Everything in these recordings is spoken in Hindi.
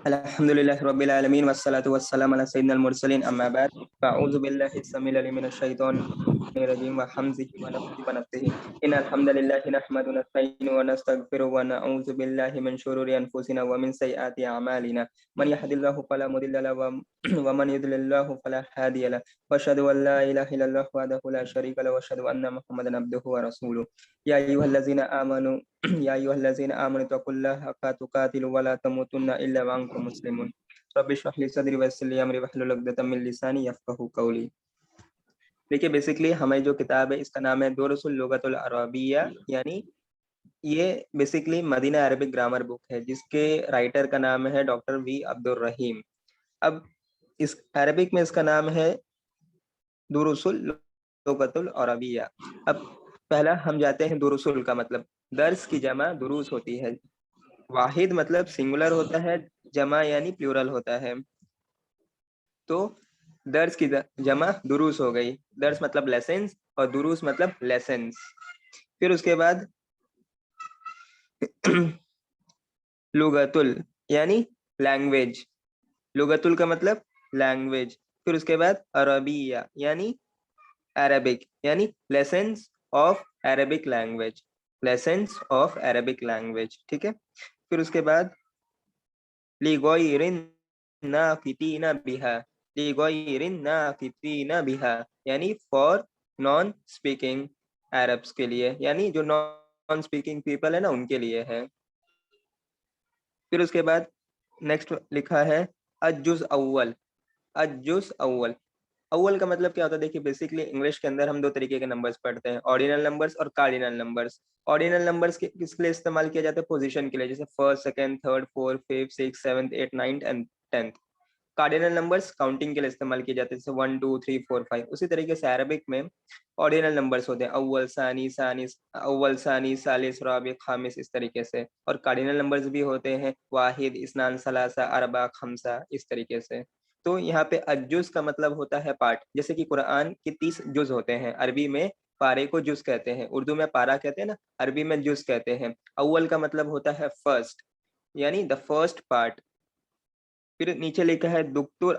अल्हम्दुलिल्लाहि रब्बिल आलमीन वस्सलातु वस्सलामु अला सय्यिदिल मुरसलीन अम्मा बाद फ़अऊज़ु बिल्लाहि अस्समीउल अलीम मिनश शैतानिर रजीम व हम्ज़िहि व नफ़्ख़िहि व नफ़्थिहि इन्नल हम्दलिल्लाहि नहमदुहु व नस्तईनुहु व नस्तगफिरुहु व नऊज़ु बिल्लाहि मिन शुरूरि अनफुसिना व मिन सय्यिआति अअमालिना मन यहदिल्लाहु फला मुदिल्ल लहु व मन युद्लिल्लाहु फला हादिय लहु व अशहदु अन ला इलाहा इल्लल्लाहु वहदहु ला शरीका लहु व अशहदु अन्ना मुहम्मदन अब्दुहु व रसूलुहु या अय्युहल्लज़ीना आमनू या अय्युहल्लज़ीना आमनू तक़ुल्लाहा हक़्क़ा तुक़ातिहि व ला तमूतुन्ना इल्ला व अंतुम मुस्लिमून रब्बि इश्रह ली सदरी व यस्सिर ली अमरी वहलुल उक़दतम मिन लिसानी यफ़क़हू क़ौली। देखिए बेसिकली हमारी जो किताब है इसका नाम है दुरूसुल लुग़तुल अरबिय्या, यानी ये basically Medina Arabic grammar book है जिसके राइटर का नाम है डॉक्टर वी अब्दुर रहीम। अब इस अरबिक में इसका नाम है दुरूसुल लुग़तुल अरबिय्या। अब पहला हम जाते हैं दुरूसुल का मतलब, दर्स की जमा दुरूस होती है। वाहिद मतलब सिंगुलर होता है, जमा यानी प्लूरल होता है। तो दर्स की जमा दुरूस हो गई। दर्स मतलब लेसन्स और दुरूस मतलब लेसन्स। फिर उसके बाद लुगतुल यानी लैंग्वेज, लुगतुल का मतलब लैंग्वेज। फिर उसके बाद अरबिया यानी अरबिक, यानी lessons of Arabic language, lessons of Arabic language. ठीक है। फिर उसके बाद लिगोइरिन नाफितीना बिहा, लिगोइरिन नाफितीना बिहा यानी फॉर नॉन स्पीकिंग अरब्स के लिए, यानी जो नॉन स्पीकिंग पीपल है ना उनके लिए है। फिर उसके बाद नेक्स्ट लिखा है अज्जुज अव्वल। अज्जुज अव्वल, अव्वल का मतलब क्या होता है? देखिए बेसिकली इंग्लिश के अंदर हम दो तरीके के नंबर्स पढ़ते हैं, ऑर्डिनल नंबर्स और कार्डिनल नंबर्स। ऑर्डिनल नंबर्स किसके लिए इस्तेमाल किया जाता है? पोजीशन के लिए, जैसे first, second, third, fourth, fifth, six, seventh, eight, ninth and tenth. Cardinal numbers counting के लिए इस्तेमाल किए जाते हैं, जैसे 1 2 3 4 5। उसी तरीके से अरबिक में ऑर्डिनल नंबर्स होते हैं, अव्वल, सानी, सानिस, अव्वल, सानी, सालिस, राबि, खामिस, इस तरीके से। और कार्डिनल नंबर्स भी होते हैं वाहिद, इस्नान, सलासा, अरबा, खमसा, इस तरीके से। तो यहाँ पे अज्जुज का मतलब होता है पार्ट। जैसे कि कुरान के 30 जुज होते हैं, अरबी में पारे को जुज कहते हैं, उर्दू में पारा कहते हैं ना, अरबी में जुज कहते हैं। अव्वल का मतलब होता है फर्स्ट, यानी द फर्स्ट पार्ट। फिर नीचे लिखा है दुक्तुर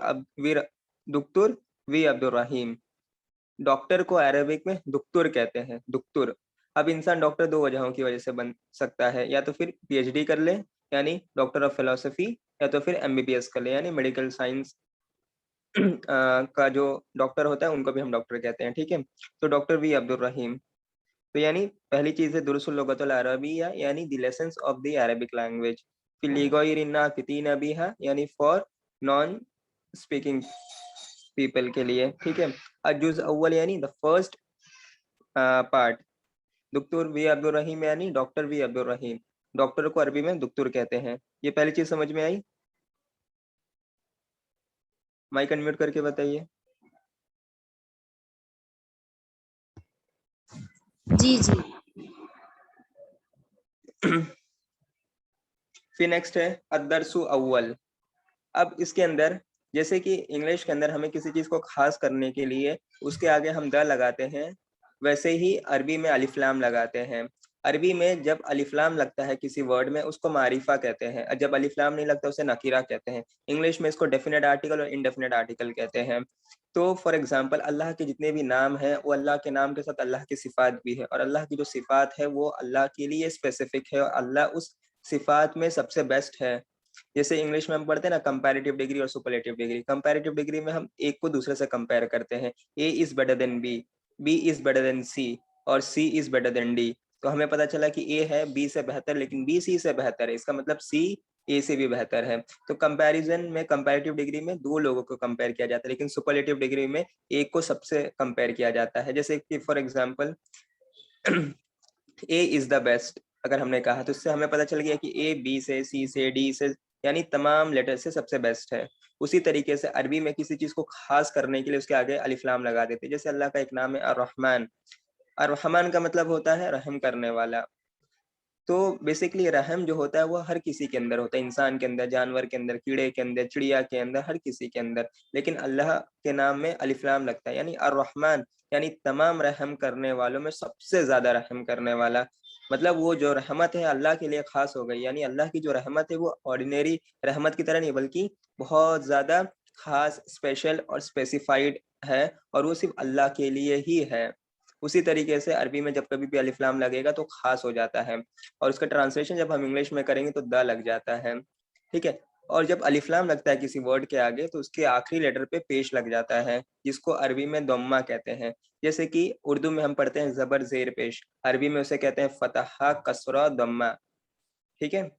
वी अब्दुर रहीम। डॉक्टर को अरबिक में दुक्तुर कहते हैं, दुक्तुर। अब इंसान डॉक्टर दो वजहों की वजह से बन सकता है, या तो फिर पीएचडी कर ले यानी डॉक्टर ऑफ फिलोसफी, या तो फिर एमबीबीएस कर ले यानी मेडिकल साइंस का जो डॉक्टर होता है उनको भी हम डॉक्टर कहते हैं। ठीक है। तो डॉक्टर वी अब्दुर रहीम, तो यानी पहली चीज है दुरुसुल लुगतुल अरबिय्या यानी the lessons of the Arabic language. फिर लिगोइरिन नाकितीना बिहा यानी फॉर नॉन स्पीकिंग पीपल के लिए। ठीक है। अजुज अव्वल यानी द फर्स्ट पार्ट। दुक्तुर वी अब्दुर रहीम यानी doctor V Abdur Rahim. Doctor को अरबी में दुक्तुर कहते हैं। ये पहली चीज समझ में आई? माइक अनम्यूट करके बताइए। जी जी। फिर नेक्स्ट है अदरसु अव्वल। अब इसके अंदर जैसे कि इंग्लिश के अंदर हमें किसी चीज को खास करने के लिए उसके आगे हम द लगाते हैं, वैसे ही अरबी में अलिफ्लाम लगाते हैं। अरबी में जब अलिफ्लाम लगता है किसी वर्ड में उसको मारिफा कहते हैं, और जब अलिफ्लाम नहीं लगता उसे नकीरा कहते हैं। इंग्लिश में इसको डेफिनेट आर्टिकल और इनडेफिनेट आर्टिकल कहते हैं। तो फॉर एग्जांपल अल्लाह के जितने भी नाम हैं वो अल्लाह के नाम के साथ अल्लाह की सिफात भी है, और अल्लाह की जो सिफात है वो अल्लाह के लिए स्पेसिफिक है और अल्लाह उस सिफात में सबसे बेस्ट है। जैसे इंग्लिश में हम पढ़ते हैं ना कंपैरेटिव डिग्री और सुपरलेटिव डिग्री। कंपैरेटिव डिग्री में हम एक को दूसरे से कंपेयर करते हैं, A is better than B, B is better than C, और C is better than D. तो हमें पता चला कि ए है बी से बेहतर, लेकिन बी सी से बेहतर है, इसका मतलब सी ए से भी बेहतर है। तो कंपैरिजन में कंपैरेटिव डिग्री में दो लोगों को कंपेयर किया जाता है, लेकिन सुपरलेटिव डिग्री में एक को सबसे कंपेयर किया जाता है। जैसे कि for example A is the best अगर हमने कहा, तो इससे हमें पता चल गया कि ए बी से, सी से, डी से, यानी तमाम लेटर से सबसे बेस्ट है। उसी तरीके से अरबी में किसी चीज को खास करने के लिए उसके आगे अलिफ्लाम लगा देते हैं। जैसे अल्लाह का एक नाम है अर्रहमान, अर्रहमान का मतलब होता है रहम करने वाला। तो बेसिकली रहम जो होता है वो हर किसी के अंदर होता है, इंसान के अंदर, जानवर के अंदर, कीड़े के अंदर, चिड़िया के अंदर, हर किसी के अंदर। लेकिन अल्लाह के नाम में अलिफ्लाम लगता है, यानी अर्रहमान यानी तमाम रहम करने वालों में सबसे ज्यादा रहम करने वाला। मतलब वो जो रहमत है अल्लाह के लिए खास हो गई, यानी अल्लाह की जो रहमत है वो ऑर्डिनरी रहमत की तरह नहीं बल्कि बहुत ज्यादा खास, स्पेशल और स्पेसिफाइड है, और वो सिर्फ अल्लाह के लिए ही है। उसी तरीके से अरबी में जब कभी भी अलिफ लाम लगेगा तो खास हो जाता है, और उसका ट्रांसलेशन जब हम इंग्लिश में करेंगे तो द लग जाता है। ठीक है। और जब अलिफ लाम लगता है किसी वर्ड के आगे तो उसके आखिरी लेटर पे पेश लग जाता है, जिसको अरबी में दम्मा कहते हैं। जैसे कि उर्दू में हम पढ़ते हैं जबर जेर पेश, अरबी में उसे कहते हैं फतहा कसरा दम्मा। ठीक है।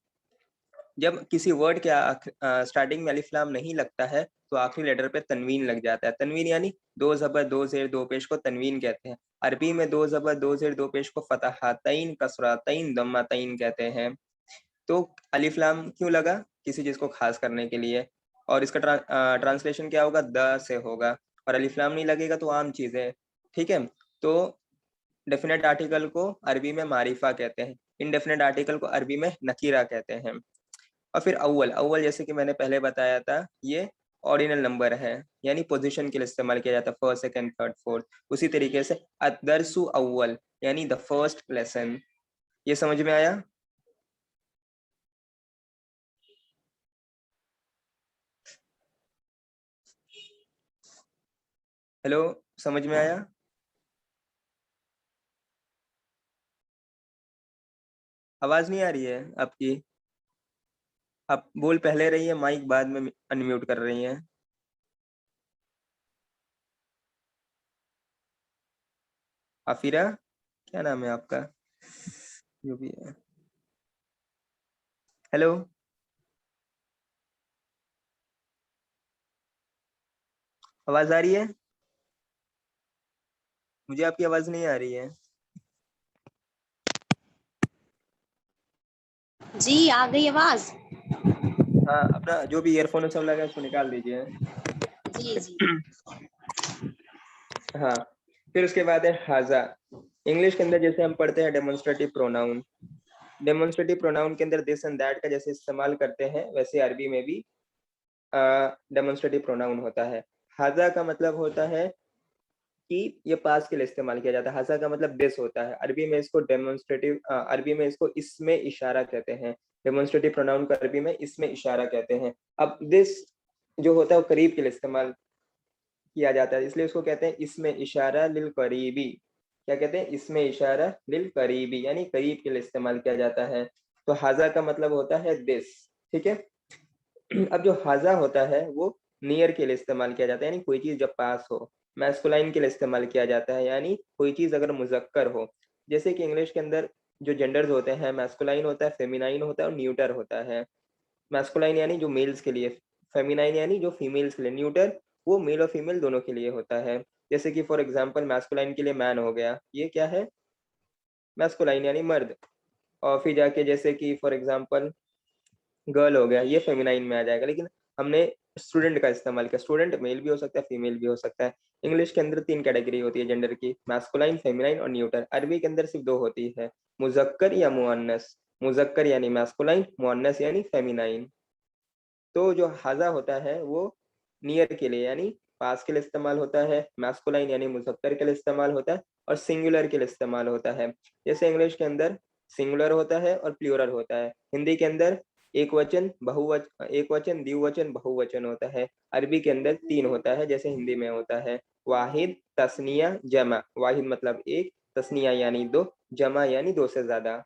जब किसी वर्ड के स्टार्टिंग में अलिफ लाम नहीं लगता है तो आखिरी लेटर पे तनवीन लग जाता है। तनवीन यानी दो जबर दो जेर दो पेश को तनवीन कहते हैं। अरबी में दो जबर दो जेर दो पेश को फतहातैन कसरातैन दम्मातैन कहते हैं। तो अलिफ लाम क्यों लगा? किसी चीज को खास करने के लिए। और इसका ट्रांसलेशन क्या होगा? द से होगा। और अलिफ लाम नहीं लगेगा तो आम चीज है। ठीक है। तो डेफिनेट आर्टिकल को अरबी में मारिफा कहते हैं, इनडेफिनेट आर्टिकल को अरबी में नकीरा कहते हैं। और फिर अव्वल, अव्वल जैसे कि मैंने पहले बताया था, ये ऑर्डिनल नंबर है, यानी पोजीशन के लिए इस्तेमाल किया जाता है, फर्स्ट सेकंड थर्ड फोर्थ। उसी तरीके से अदरसु अव्वल यानी द फर्स्ट लेसन। ये समझ में आया? हेलो, समझ में आया? आवाज नहीं आ रही है आपकी? आप बोल पहले रही है, माइक बाद में अनम्यूट कर रही हैं। आफिरा, क्या नाम है आपका? जो भी है। हेलो, आवाज आ रही है? मुझे आपकी आवाज नहीं आ रही है। जी आ गई आवाज। हाँ, अपना जो भी ईयरफोन सब लगा है उसको निकाल दीजिए। जी जी। हाँ। फिर उसके बाद है हाजा। इंग्लिश के अंदर जैसे हम पढ़ते हैं डेमोन्स्ट्रेटिव प्रोनाउन, डेमोन्स्ट्रेटिव प्रोनाउन के अंदर दिस एंड दैट का जैसे इस्तेमाल करते हैं वैसे अरबी में भी डेमोन्स्ट्रेटिव प्रोनाउन होता है। हाजा का मतलब होता है कि ये पास के लिए इस्तेमाल किया जाता है। हाजा का मतलब दिस होता है। अरबी में इसको डेमोन्स्ट्रेटिव, अरबी में इसको इसमें इशारा कहते हैं। डेमोन्स्ट्रेटिव प्रोनाउन को अरबी में इसमें इशारा कहते हैं। अब दिस जो होता है वो करीब के लिए इस्तेमाल किया जाता है, इसलिए उसको कहते हैं इसमें इशारा लिल करीबी। क्या कहते हैं? इसमें इशारा लिल करीबी, यानी करीब के लिए इस्तेमाल किया जाता है। तो हाजा का मतलब होता है दिस। ठीक है। अब जो हाजा होता है वो नियर के लिए इस्तेमाल किया जाता है, यानी कोई चीज जब पास हो। मैस्कुलाइन के लिए इस्तेमाल किया जाता है, यानी कोई चीज अगर मुजक्कर हो। जैसे कि इंग्लिश के अंदर जो जेंडर्स होते हैं, मैस्कुलाइन होता है, फेमिनाइन होता है और न्यूटर होता है। मैस्कुलाइन यानी जो मेल्स के लिए, फेमिनाइन यानी जो फीमेल्स के लिए, न्यूटर वो मेल और फीमेल दोनों के लिए होता है। जैसे कि फॉर एग्जांपल मैस्कुलाइन के लिए मैन हो गया, ये क्या है? मैस्कुलाइन यानी मर्द। और फिर जाके जैसे कि फॉर एग्जांपल गर्ल हो गया, ये फेमिनाइन में आ जाएगा। लेकिन हमने स्टूडेंट का इस्तेमाल किया, स्टूडेंट मेल भी हो सकता है फीमेल भी हो सकता है। इंग्लिश के अंदर तीन कैटेगरी होती है जेंडर की, मैस्कुलाइन, फेमिनाइन और न्यूटर। अरबी के अंदर सिर्फ दो होती है, मुजक्कर या मुअन्नस। मुजक्कर यानी मैस्कुलाइन, मुअन्नस यानी फेमिनाइन। तो जो हाजा होता है वो नियर के लिए यानी पास के लिए इस्तेमाल होता है, मैस्कुलाइन यानी मुजक्कर के लिए इस्तेमाल होता है, और सिंगुलर के लिए इस्तेमाल होता है। जैसे इंग्लिश के अंदर सिंगुलर होता है और प्लूरल होता है। हिंदी के अंदर एक वचन बहुवचन, एक वचन द्विवचन बहुवचन होता है। अरबी के अंदर तीन होता है जैसे हिंदी में होता है, वाहिद, तस्निया, जमा। वाहिद मतलब एक, तस्निया यानी दो, जमा यानी दो से ज्यादा।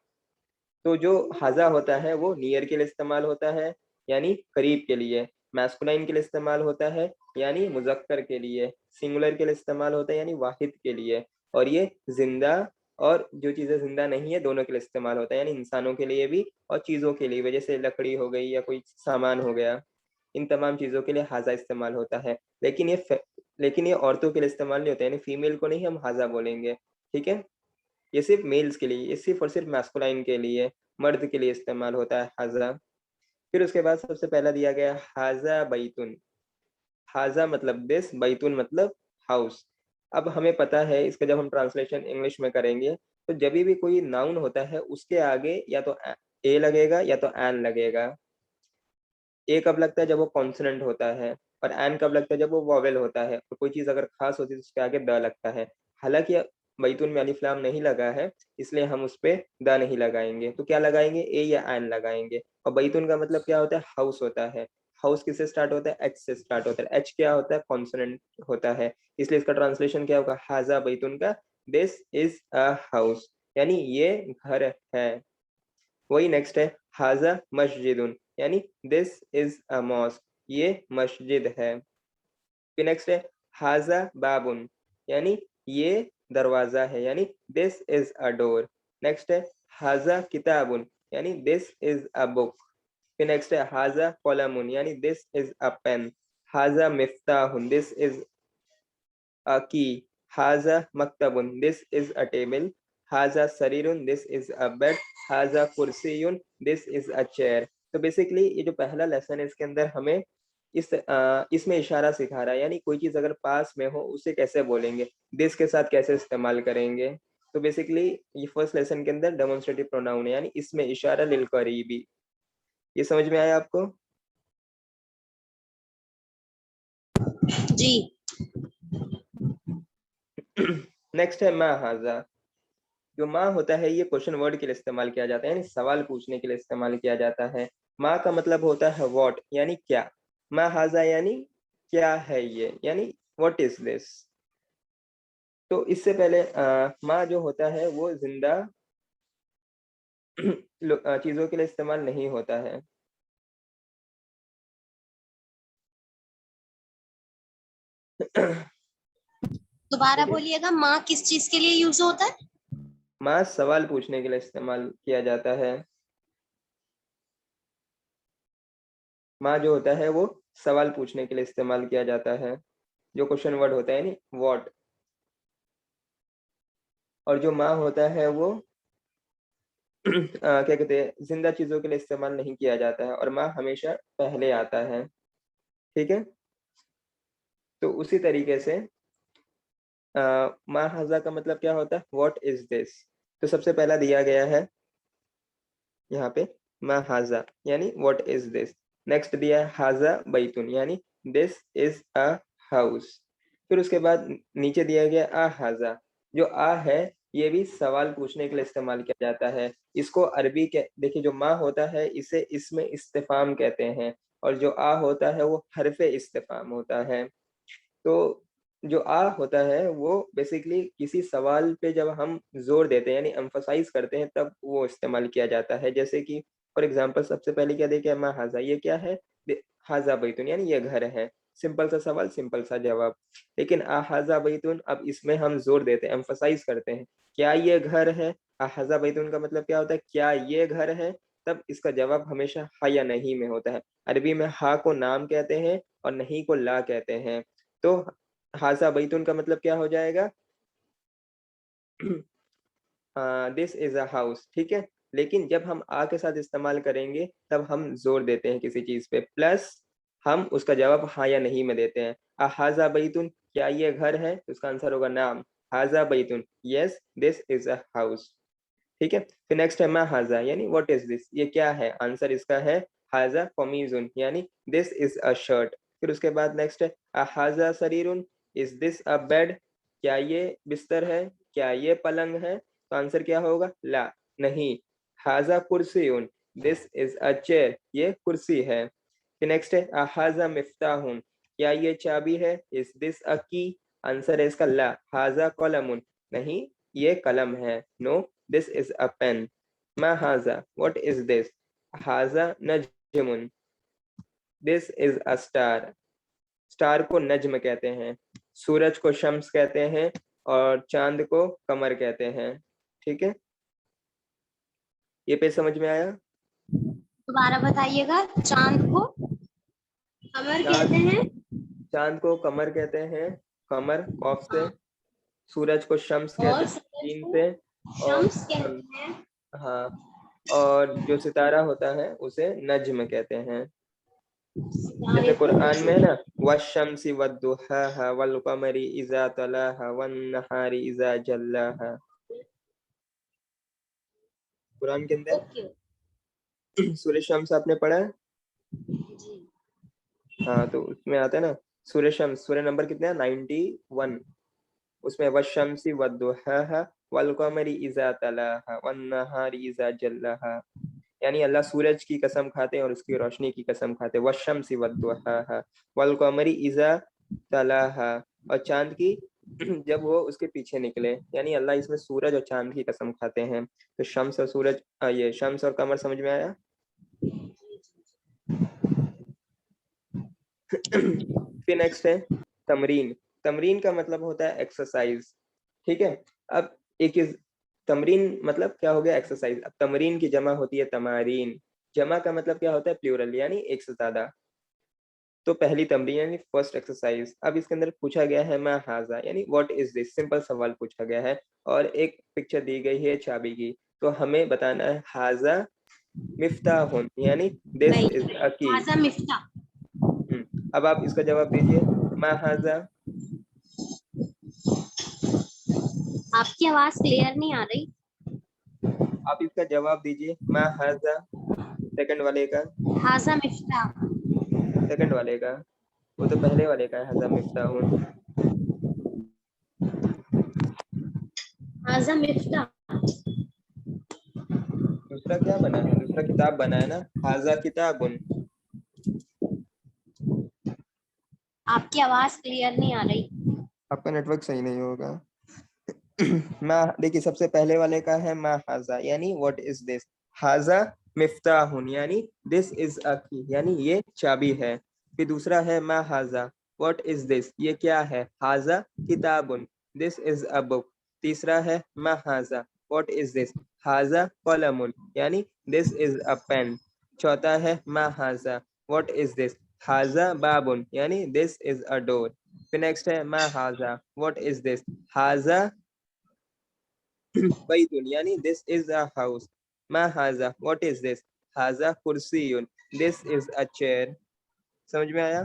तो जो हाजा होता है वो नियर के लिए इस्तेमाल होता है, यानी करीब के लिए। मैस्कुलाइन के लिए इस्तेमाल होता है, यानी मुजक्कर के लिए। सिंगुलर के लिए इस्तेमाल होता है, यानी वाहिद के लिए। और ये जिंदा और जो चीजें जिंदा नहीं है दोनों के लिए इस्तेमाल होता है, यानी इंसानों के लिए भी और चीजों के लिए भी, जैसे लकड़ी हो गई या कोई सामान हो गया, इन तमाम चीजों के लिए हाजा इस्तेमाल होता है। लेकिन ये औरतों के लिए इस्तेमाल नहीं होता, यानी फीमेल को नहीं हम हाजा बोलेंगे। ठीक है। ये सिर्फ मेल्स के लिए, ये सिर्फ और सिर्फ मैस्कुलाइन के लिए, मर्द के लिए इस्तेमाल होता है हाजा। फिर उसके बाद सबसे पहला दिया गया हाजा बैतुन। हाजा मतलब दिस, बैतुन मतलब हाउस। अब हमें पता है इसका जब हम ट्रांसलेशन इंग्लिश में करेंगे तो जब भी कोई नाउन होता है उसके आगे या तो ए लगेगा या तो एन लगेगा। ए कब लगता है? जब वो कॉन्सोनेंट होता है। और एन कब लगता है? जब वो वॉवेल होता है। और कोई चीज अगर खास होती है तो उसके आगे द लगता है। हालांकि बैतून में अलिफ लाम नहीं लगा है, इसलिए हम उस पे द नहीं लगाएंगे। तो क्या लगाएंगे, ए या एन लगाएंगे। और बैतून का मतलब क्या होता है, हाउस होता है। हाउस किससे स्टार्ट होता है, एच से स्टार्ट होता है। एच क्या होता है, कॉन्सोनेंट होता है, इसलिए इसका ट्रांसलेशन क्या होगा, हाजा बैतून का, दिस इज अ हाउस, यानी ये घर है। वही नेक्स्ट है हाजा मस्जिदुन, यानी दिस इज अ मॉस्क, ये मस्जिद है। फिर नेक्स्ट है हाजा बाबुन, यानी ये दरवाजा है, यानी this is a door. Next है हाजा किताबुन, यानी दिस इज अ बुक। फिर नेक्स्ट है हाजा कलमुन, यानी दिस इज अ पेन। हाजा मिफ्ताहुन, दिस इज अ की। हाजा मकतबुन, दिस इज अ टेबल। हाजा सरीरुन, दिस इज अ बेड। हाजा कुर्सीयुन, दिस इज अ चेयर। तो बेसिकली ये जो पहला लेसन है इसके अंदर हमें इसमें इशारा सिखा रहा है, यानी कोई चीज अगर पास में हो उसे कैसे बोलेंगे, दिस के साथ कैसे इस्तेमाल करेंगे। तो बेसिकली ये फर्स्ट लेसन के अंदर डेमोन्स्ट्रेटिव प्रोनाउन है, यानी इसमें इशारा लिल करीबी। ये समझ में आया आपको? जी। नेक्स्ट है मा हाजा। जो माँ होता है ये क्वेश्चन वर्ड के लिए इस्तेमाल किया जाता है, यानी सवाल पूछने के लिए इस्तेमाल किया जाता है। माँ का मतलब होता है व्हाट, यानी क्या। माँ हाजा यानी क्या है ये, यानी व्हाट इज दिस। तो इससे पहले माँ जो होता है वो जिंदा चीजों के लिए इस्तेमाल नहीं होता है। दोबारा ठीक है, बोलिएगा, माँ किस चीज के लिए यूज होता है? माँ सवाल पूछने के लिए इस्तेमाल किया जाता है। माँ जो होता है वो सवाल पूछने के लिए इस्तेमाल किया जाता है, जो क्वेश्चन वर्ड होता है यानी व्हाट। और जो माँ होता है वो क्या कहते हैं, जिंदा चीजों के लिए इस्तेमाल नहीं किया जाता है, और माँ हमेशा पहले आता है। ठीक है, तो उसी तरीके से माँ हाजा का मतलब क्या होता है, व्हाट इज दिस। तो सबसे पहला दिया गया है यहाँ पे मा हाजा, यानी व्हाट इज दिस। नेक्स्ट दिया है हाजा बैतुन, यानी दिस इज अ हाउस। फिर उसके बाद नीचे दिया गया आ हाजा। जो आ है ये भी सवाल पूछने के लिए इस्तेमाल किया जाता है। इसको अरबी के देखिए, जो मा होता है इसे इसमें इस्तिफाम कहते हैं, और जो आ होता है वो हरफे इस्तिफाम होता है। तो जो आ होता है वो बेसिकली किसी सवाल पे जब हम जोर देते हैं यानी एम्फसाइज करते हैं तब वो इस्तेमाल किया जाता है। जैसे कि फॉर एग्जांपल सबसे पहले क्या देखिए, मा हाजा, ये क्या है, हाजा बैतुन, यानी ये घर है। सिंपल सा सवाल, सिंपल सा जवाब। लेकिन आ हाजा बैतुन, अब इसमें हम जोर देते हैं, एम्फसाइज करते हैं, क्या ये घर है। आ हाजा बैतुन का मतलब क्या होता है, क्या ये घर है। तब इसका जवाब हमेशा हा या नहीं में होता है। अरबी में हा को नाम कहते हैं और नहीं को ला कहते हैं। तो हाजा बैतुन का मतलब क्या हो जाएगा, दिस इज अ हाउस। ठीक है, लेकिन जब हम आ के साथ इस्तेमाल करेंगे तब हम जोर देते हैं किसी चीज पे, प्लस हम उसका जवाब हाँ या नहीं में देते हैं। हाजा बैतुन, क्या ये घर है, तो उसका आंसर होगा नाम। हाजा बैतुन, yes this is a house. ठीक है, फिर नेक्स्ट है मा हाजा, यानी व्हाट इज दिस, ये क्या है। आंसर इसका है हाजा कमीजुन, यानी दिस इज अ शर्ट। फिर उसके बाद नेक्स्ट है हाजा सरीरुन, इज दिस अ बेड, क्या ये बिस्तर है, क्या ये पलंग है। तो आंसर क्या होगा, ला, नहीं। हाजा कुर्सीयुन, दिस इज अ चेयर, ये कुर्सी है। फिर नेक्स्ट है हाजा मिफ्ताहुन, क्या ये चाबी है, इज दिस अ की। आंसर है इसका ला। हाजा कलमुन, नहीं ये कलम है, no this is a pen. मा हाजा, व्हाट इज दिस। हाजा नजमुन, this is a star. Star को नज्म कहते हैं, सूरज को शम्स कहते हैं, और चांद को कमर कहते हैं। ठीक है, ये पे समझ में आया? दोबारा बताइएगा। चांद को कमर कहते चांद, हैं। चांद को कमर कहते हैं, कमर कॉफ से। हाँ। सूरज को शम्स कहते और हैं, सूरज शीन को से। और शम्स कहते हैं। हाँ, और जो सितारा होता है उसे नज्म कहते हैं। सितारे जैसे को कुरान में है नजम। ना, वशम्सी वद्दुहाहा वल कमरी इजा तलाहा वन नहारी इजा जल्लाहा। कुरान के अंदर ओके। सूर्य शम्स आपने पढ़ा है? जी। हाँ, तो उसमें आता है ना सूर्य शम्स। सूर्य नंबर कितने हैं, 91। उसमें वशम्सी वद्दुहाहा वल कमरी इज़ा तलाहा वन नहारी इज़ा जल्लाहा, यानी अल्लाह सूरज की कसम खाते हैं और उसकी रोशनी की कसम खाते हैं। वशम्सी वद्दुहाहा वल कमरी इज़ा तलाहा, और चांद की जब वो उसके पीछे निकले, यानी अल्लाह इसमें सूरज और चांद की कसम खाते हैं। तो शम्स और सूरज, ये शम्स और कमर समझ में आया। फिर नेक्स्ट है तमरीन। तमरीन का मतलब होता है एक्सरसाइज, ठीक है। अब एक इज तमरीन मतलब क्या हो गया, एक्सरसाइज। अब तमरीन की जमा होती है तमारीन, जमा का मतलब क्या होता है, प्लूरल, यानी एक से ज्यादा। तो पहली तमरीन यानी फर्स्ट एक्सरसाइज। अब इसके अंदर पूछा गया है मा हाजा, यानी व्हाट इज दिस, सिंपल सवाल पूछा गया है और एक पिक्चर दी गई है चाबी की। तो हमें बताना है हाजा मिफ्ताहुन, यानी दिस नहीं, इज अ की। हाजा मिफ्ता। अब आप इसका जवाब दीजिए, मा हाजा। आपकी आवाज क्लियर नहीं आ रही। आप इसका जवाब दीजिए, मा हाजा। सेकंड वाले का, हाजा मिफ्ता। सेकंड वाले का, वो तो पहले वाले का है, हाजा मिफ्ताहुन। हाजा मिफ्ता। दूसरा क्या बना है, दूसरा किताब बना है ना, हाजा किताबुन। आपकी आवाज क्लियर नहीं आ रही। आपका नेटवर्क सही नहीं होगा। मा, देखिए सबसे पहले वाले का है मा हाजा, यानी व्हाट इज दिस। हाजा मिफ्ताहुन, यानी दिस इज अ की, यानी ये चाबी है। फिर दूसरा है मा हाजा, व्हाट इज दिस, ये क्या है। हाजा किताबुन, दिस इज अ बुक। तीसरा है मा हाजा, व्हाट इज दिस। हाजा कलमुन, यानी दिस इज अ पेन। चौथा है मा हाजा, व्हाट इज दिस। हाजा बाबुन, यानी दिस इज अ डोर। फिर नेक्स्ट है मा हाजा, व्हाट इज दिस। हाजा बैतुन, यानी दिस इज अ हाउस। मा हाजा, व्हाट इज दिस। हाजा कुर्सियुन, दिस इज अ चेयर। समझ में आया।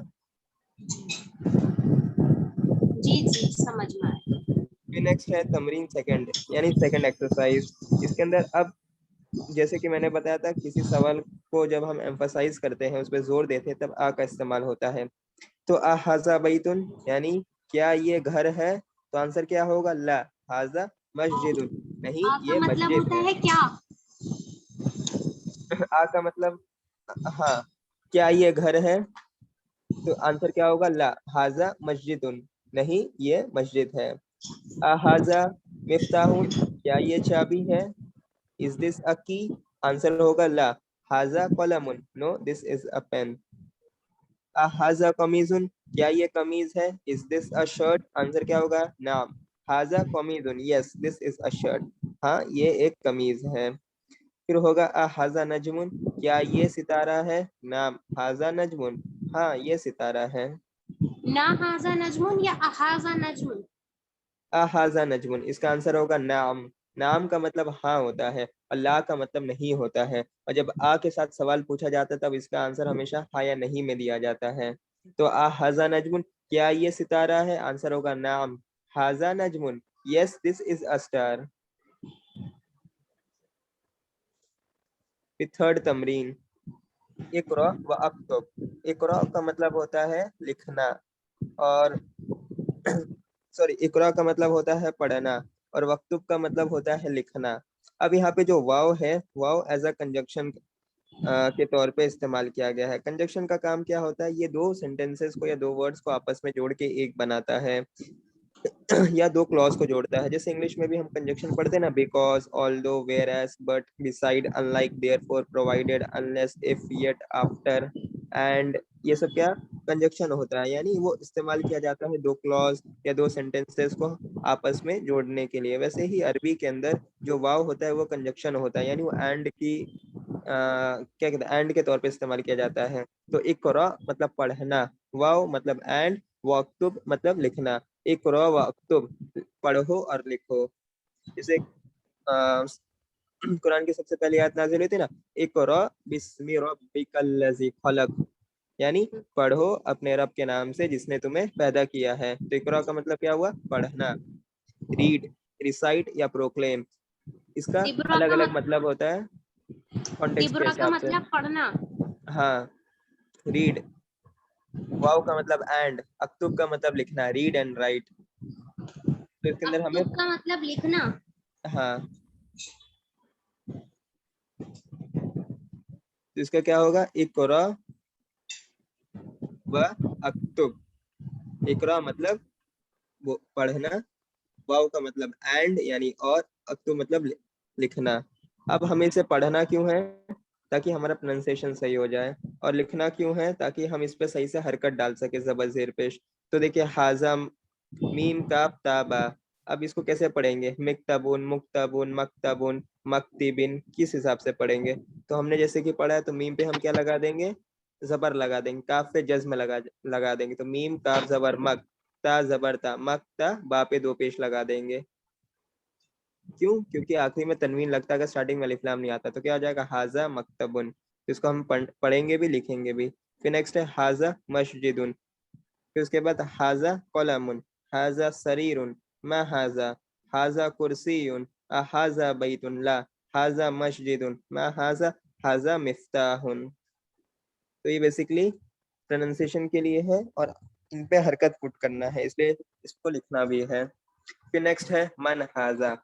जी जी, समझ में आया। फिर नेक्स्ट है तमरीन सेकंड, यानी सेकंड एक्सरसाइज। इसके अंदर अब जैसे कि मैंने बताया था, किसी सवाल को जब हम एम्फसाइज करते हैं, उस पर जोर देते हैं, तब आ का इस्तेमाल होता है। तो आ हाजा बैतुन, यानी क्या ये घर है। तो आंसर क्या होगा, ला। हाजा मस्जिदुन, नहीं आपका ये मतलब मस्जिद होता है। है क्या? आ का मतलब, हाँ, क्या ये घर है। तो आंसर क्या होगा, ला। हाजा मस्जिदुन, नहीं ये मस्जिद है। हाजा मिफ्ताहुन, क्या ये चाबी है। इज दिस अ की, आंसर होगा ला। हाजा कलमुन, no this is a pen. हाजा कमीजुन, क्या ये कमीज है। Is this a shirt, answer क्या होगा, नाम। हाजा कमीजुन, yes this is a shirt, हाँ ये एक कमीज है। फिर होगा हाजा नजमुन, क्या ये सितारा है। नाम, हाजा नजमुन, हाँ ये सितारा है। ना हाजा नजमुन या अहाजा नजमुन? हाजा नजमुन, इसका आंसर होगा नाम। नाम का मतलब हाँ होता है और ला का मतलब नहीं होता है, और जब आ के साथ सवाल पूछा जाता है तब इसका आंसर हमेशा हाँ या नहीं में दिया जाता है। तो हाजा नजमुन, क्या ये सितारा है, आंसर होगा नाम। हाजा नजमुन, yes this is a star. फिर थर्ड तमरीन, इकरा व अक्तुब। इकरा का मतलब होता है लिखना, और सॉरी, इकरा का मतलब होता है पढ़ना, और वक्तुब का मतलब होता है लिखना। अब यहाँ पे जो वाव है, वाव एज अ कंजक्शन के तौर पे इस्तेमाल किया गया है। कंजक्शन का काम क्या होता है, ये दो सेंटेंसेस को या दो वर्ड्स को आपस में जोड़ के एक बनाता है, या दो क्लॉज को जोड़ता है। जैसे इंग्लिश में भी हम कंजक्शन पढ़ते हैं ना, because, although, whereas, but, beside, unlike, therefore, provided, unless, if, yet, after, and, ये सब क्या कंजक्शन होता है, यानी वो इस्तेमाल किया जाता है दो क्लॉज या दो सेंटेंसेस को आपस में जोड़ने के लिए। वैसे ही अरबी के अंदर जो वाव होता है वो कंजक्शन होता है, यानी वो एंड की क्या कहते हैं, एंड के तौर पे इस्तेमाल किया जाता है। तो इकरा मतलब पढ़ना, वाव मतलब एंड, वक्तुब मतलब लिखना। इकरा वक्तुब, पढ़ो और लिखो। जैसे कुरान की सबसे पहली आयत नाज़िल हुई थी ना, इकरा बिस्मि रब्बिकल्लज़ी खलक, यानी पढ़ो अपने रब के नाम से जिसने तुम्हें पैदा किया है। तो इकरा का मतलब क्या हुआ, पढ़ना। रीड, रिसाइट या प्रोक्लेम, इसका इब्रा अलग का अलग मत मतलब होता है कॉन्टेक्स्ट के इब्रा का हिसाब से। मतलब पढ़ना। हाँ, रीड, वाव का मतलब एंड, अक्तुब का मतलब लिखना, रीड एंड राइट। तो इसके अंदर हमें, अक्तुब का मतलब लिखना। हाँ, तो इसका क्या होगा, इकरा व अक्तुब। इकरा मतलब वो पढ़ना, वाव का मतलब एंड यानी और, अक्तुब मतलब लिखना। अब हमें इसे पढ़ना क्यों है, ताकि हमारा प्रोनाउंसिएशन सही हो जाए, और लिखना क्यों है, ताकि हम इस पे सही से हरकत डाल सके, जबर जेर पेश। तो देखिए, हाजम, मीम काफ ताबा। अब इसको कैसे पढ़ेंगे, मिक्तबुन, मुक्तबुन, मक्तबुन, मक्तिबिन, किस हिसाब से पढ़ेंगे। तो हमने जैसे कि पढ़ा है, तो मीम पे हम क्या लगा देंगे, जबर लगा देंगे, काफ पे जज्म लगा देंगे। तो मीम काफ जबर मक, ता जबर ता, मक ता, बा पे दो पेश लगा देंगे। क्यों, क्योंकि आखिरी में तनवीन लगता है, अगर स्टार्टिंग में अलिफ लाम नहीं आता, तो क्या हो जाएगा, हाजा मक्तबुन। तो इसको हम पढ़ेंगे भी, लिखेंगे भी। फिर नेक्स्ट है हाजा मस्जिदुन। फिर उसके बाद हाजा कलमुन, हाजा सरीरुन, मा हाजा, हाजा कुर्सियुन, हाजा बैतुन ला, हाजा मस्जिदुन, मा हाजा, हाजा मिफ्ताहुन। तो ये बेसिकली प्रोनाउंसिएशन के लिए है, और इन पे हरकत पुट करना है, इसलिए इसको लिखना भी है। फिर नेक्स्ट है मन हाजा।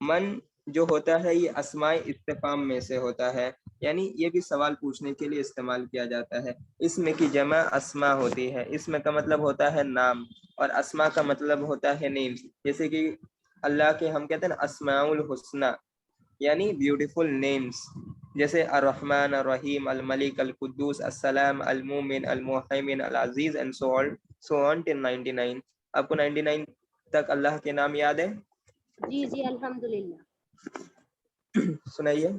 मन जो होता है, ये अस्माए इस्तिफाम में से होता है, यानी ये भी सवाल पूछने के लिए इस्तेमाल किया जाता है। इसमें की जमा अस्मा होती है। इसमें का मतलब होता है नाम, और अस्मा का मतलब होता है नेम्स। जैसे कि अल्लाह के हम कहते हैं ना अस्माउल हुस्ना, यानी ब्यूटीफुल नेम्स। जैसे अर्रहमान, अर्रहीम, अल मलिक, अल कुद्दूस, अस्सलाम, अल मोमिन, अल मुहैमिन, अल अजीज एंड सो ऑन टिल 99। आपको 99 तक अल्लाह के नाम याद है? जी जी अल्हम्दुलिल्लाह। सुनाइए।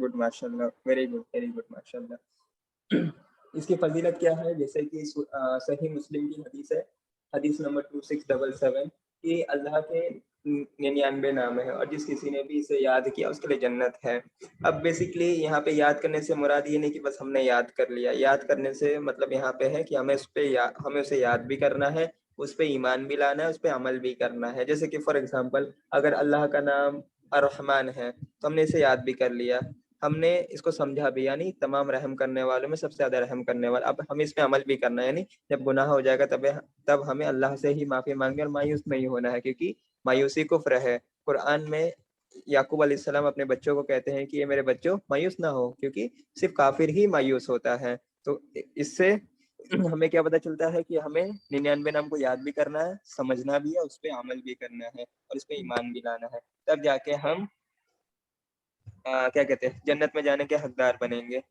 गुड माशाल्लाह, वेरी गुड माशाल्लाह। इसकी फजीलत क्या है, जैसे कि सही मुस्लिम की हदीस है, हदीस नंबर 2677, कि अल्लाह के 99 नाम है, और जिस किसी ने भी इसे याद किया उसके लिए जन्नत है। अब बेसिकली यहाँ पे याद करने से मुराद ये नहीं कि बस हमने याद कर लिया। याद करने से मतलब यहाँ पे है कि हमें हमें उसे याद भी करना है, उस पे ईमान भी लाना है, उस पे अमल भी करना है। जैसे कि फॉर एग्जांपल, अगर अल्लाह का नाम अर्रहमान है, तो हमने इसे याद भी कर लिया, हमने इसको समझा भी, यानी तमाम रहम करने वालों में सबसे ज्यादा रहम करने वाला। अब हमें इसमें अमल भी करना है, यानी जब गुनाह हो जाएगा तब हमें अल्लाह से ही माफी मांगनी, और मायूस नहीं होना है, क्योंकि मायूसी कुफ्र है। कुरान में याकूब अलैहिस्सलाम अपने बच्चों को कहते हैं कि ये मेरे बच्चों मायूस ना हो, क्योंकि सिर्फ काफिर ही मायूस होता है। तो इससे हमें क्या पता चलता है कि हमें 99 नाम को याद भी करना है, समझना भी है, उस पर अमल भी करना है, और इस पे ईमान भी लाना है। तब जाके हम क्या कहते हैं, जन्नत में जाने के हकदार बनेंगे।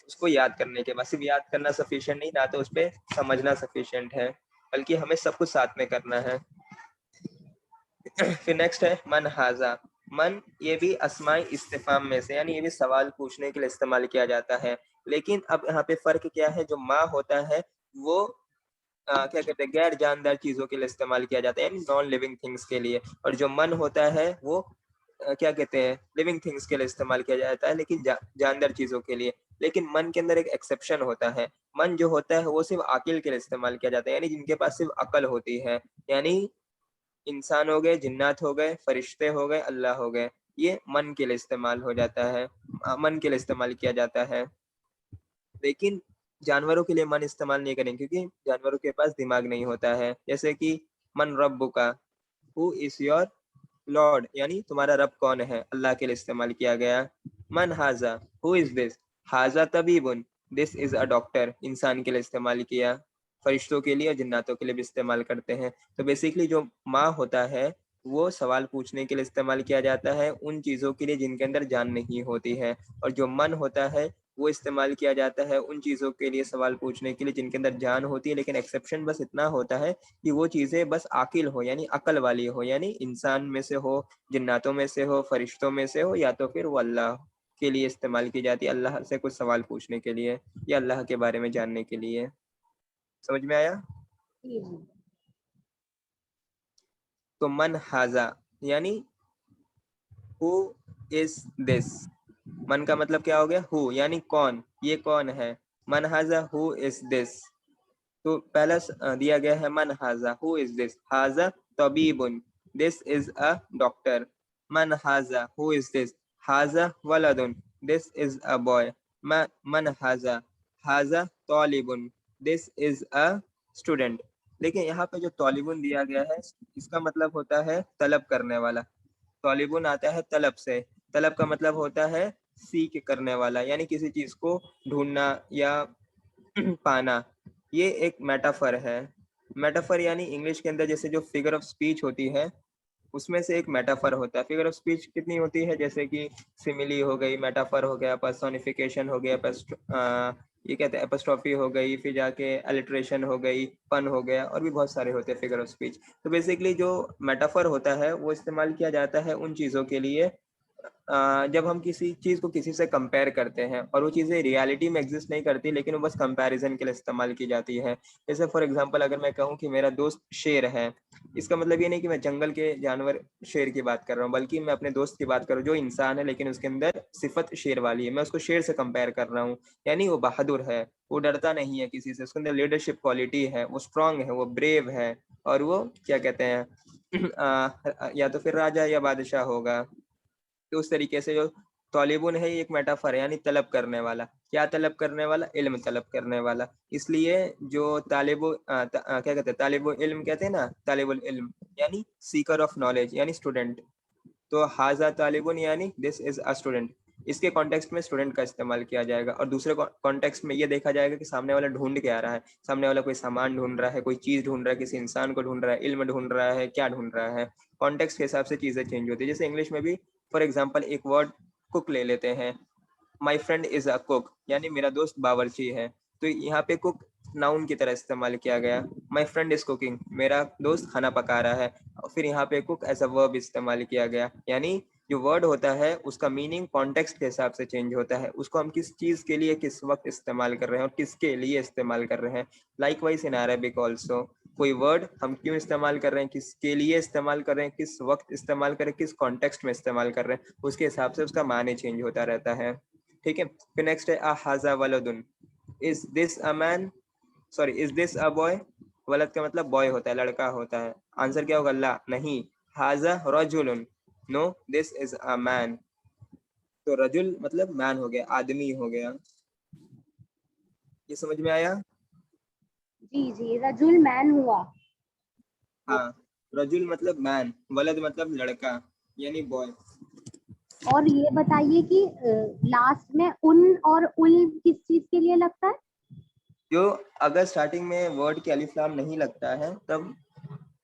उसको याद करने के बाद सिर्फ याद करना सफिशिएंट नहीं, ना तो उस पर समझना सफिशिएंट है, बल्कि हमें सब कुछ साथ में करना है। फिर नेक्स्ट है मन हाजा। मन ये भी अस्माई इस्तिफाम में से, यानी ये भी सवाल पूछने के लिए इस्तेमाल किया जाता है। लेकिन अब यहाँ पे फर्क क्या है, जो माँ होता है वो क्या कहते हैं, गैर जानदार चीजों के लिए इस्तेमाल किया जाता है, यानी नॉन लिविंग थिंग्स के लिए। और जो मन होता है वो क्या कहते हैं, लिविंग थिंग्स के लिए इस्तेमाल किया जाता है, लेकिन जानदार चीजों के लिए। लेकिन मन के अंदर एक एक्सेप्शन होता है। मन जो होता है वो सिर्फ आकिल के लिए इस्तेमाल किया जाता है, यानी जिनके पास सिर्फ अकल होती है, यानी इंसान हो गए, जिन्नात हो गए, फरिश्ते हो गए, अल्लाह हो गए, ये मन के लिए इस्तेमाल हो जाता है, मन के लिए इस्तेमाल किया जाता है। लेकिन जानवरों के लिए मन इस्तेमाल नहीं करेंगे, क्योंकि जानवरों के पास दिमाग नहीं होता है। जैसे कि मन रब्बुका, हु इज योर लॉर्ड, यानी तुम्हारा रब कौन है, अल्लाह के लिए इस्तेमाल किया गया। मन हाजा, हु इज दिस, हाजा तबीबुन, दिस इज अ डॉक्टर इंसान के लिए इस्तेमाल किया, फरिश्तों के लिए और जिन्नातों के लिए भी इस्तेमाल करते हैं। तो बेसिकली जो माँ होता है वो सवाल पूछने के लिए इस्तेमाल किया जाता है उन चीज़ों के लिए जिनके अंदर जान नहीं होती है, और जो मन होता है वो इस्तेमाल किया जाता है उन चीज़ों के लिए सवाल पूछने के लिए जिनके अंदर जान होती है। लेकिन एक्सेप्शन बस इतना होता है कि वो चीज़ें बस आकिल हो यानी अकल वाली हो, यानी इंसान में से हो, जिन्नातों में से हो, फरिश्तों में से हो, या तो फिर वो अल्लाह के लिए इस्तेमाल की जाती है, अल्लाह से कुछ सवाल पूछने के लिए या अल्लाह के बारे में जानने के लिए। समझ में आया? जी जी। तो मन हाजा यानी हु इज दिस। मन का मतलब क्या हो गया? हु यानी कौन, ये कौन है। मन हाजा हु इज दिस। तो पहला दिया गया है मन हाजा हु इज दिस। हाजा तबीबुन, दिस इज अ डॉक्टर। मन हाजा हु इज दिस। हाजा वलदुन, दिस इज अ बॉय। मन हाजा, हाजा तालिबुन, दिस इज अ स्टूडेंट। लेकिन यहाँ पे जो तालिबुन दिया गया है इसका मतलब होता है तलब करने वाला। तालिबुन आता है तलब से, तलब का मतलब होता है सीख करने वाला, यानी किसी चीज को ढूंढना या पाना। ये एक मेटाफर है। मेटाफर यानी इंग्लिश के अंदर जैसे जो फिगर ऑफ स्पीच होती है उसमें से एक मेटाफर होता है। फिगर ऑफ स्पीच कितनी होती है? जैसे कि सिमिली हो गई, मेटाफर हो गया, पर्सोनिफिकेशन हो गया, ये कहते हैं एपोस्ट्रॉफी हो गई, फिर जाके अलिट्रेशन हो गई, पन हो गया, और भी बहुत सारे होते हैं फिगर ऑफ स्पीच। तो बेसिकली जो मेटाफर होता है वो इस्तेमाल किया जाता है उन चीज़ों के लिए जब हम किसी चीज को किसी से कंपेयर करते हैं और वो चीजें रियलिटी में एग्जिस्ट नहीं करती लेकिन वो बस कंपैरिजन के लिए इस्तेमाल की जाती है। जैसे फॉर एग्जांपल अगर मैं कहूँ कि मेरा दोस्त शेर है, इसका मतलब ये नहीं कि मैं जंगल के जानवर शेर की बात कर रहा हूँ, बल्कि मैं अपने दोस्त की बात कर रहा हूँ जो इंसान है लेकिन उसके अंदर सिफत शेर वाली है। मैं उसको शेर से कंपेयर कर रहा हूँ, यानी वो बहादुर है, वो डरता नहीं है किसी से, उसके अंदर लीडरशिप क्वालिटी है, वो स्ट्रांग है, वो ब्रेव है, और वो क्या कहते हैं या तो फिर राजा या बादशाह होगा। तो उस तरीके से जो तालिबुन है ये एक मेटाफर है, यानी तलब करने वाला। क्या तलब करने वाला? इल्म तलब करने वाला। इसलिए जो क्या कहते हैं, तालिबो इल्म कहते हैं ना, तालिबुल इल्म यानी सीकर ऑफ नॉलेज यानी स्टूडेंट। तो हाजा तालिबुन यानी दिस इज अ स्टूडेंट। इसके कॉन्टेक्स्ट में स्टूडेंट का इस्तेमाल किया जाएगा, और दूसरे कॉन्टेक्स्ट में ये देखा जाएगा कि सामने वाला ढूंढ के आ रहा है, सामने वाला कोई सामान ढूंढ रहा है, कोई चीज ढूंढ रहा है, किसी इंसान को ढूंढ रहा है, इल्म ढूंढ रहा है, क्या ढूंढ रहा है। कॉन्टेक्स्ट के हिसाब से चीजें चेंज होती है। जैसे इंग्लिश में भी फॉर एग्जाम्पल एक वर्ड कुक ले लेते हैं, my friend is a cook यानी मेरा दोस्त बावर्ची है। तो यहाँ पे कुक नाउन की तरह इस्तेमाल किया गया, माई फ्रेंड इज कुकिंग, मेरा दोस्त खाना पका रहा है। और फिर यहाँ पे कुक एज अ वर्ब इस्तेमाल किया गया, यानी जो वर्ड होता है उसका मीनिंग कॉन्टेक्स्ट के हिसाब से चेंज होता है, उसको हम किस चीज के लिए किस वक्त इस्तेमाल कर रहे हैं और किसके लिए इस्तेमाल कर रहे हैं। लाइक वाइज इन अरेबिक ऑल्सो, कोई वर्ड हम क्यों इस्तेमाल कर रहे हैं, किसके लिए इस्तेमाल कर रहे हैं, किस वक्त इस्तेमाल कर रहे हैं, किस कॉन्टेक्स्ट में इस्तेमाल कर रहे हैं, उसके हिसाब से उसका माने चेंज होता रहता है। ठीक है। फिर नेक्स्ट है हाजा वलदुन, is this a man, sorry is this a boy. वलद का मतलब बॉय होता है, लड़का होता है। आंसर क्या होगा? ला, नहीं। हाजा रजुलन, no this is a man. तो रजुल मतलब मैन हो गया, आदमी हो गया। ये समझ में आया? जी जी, रजुल मैन हुआ। हाँ, रजुल मतलब मैन, वलद मतलब लड़का यानी बॉय। और ये बताइए कि लास्ट में उन और उल किस चीज के लिए लगता है? जो अगर स्टार्टिंग में वर्ड के अलिफ लाम नहीं लगता है तब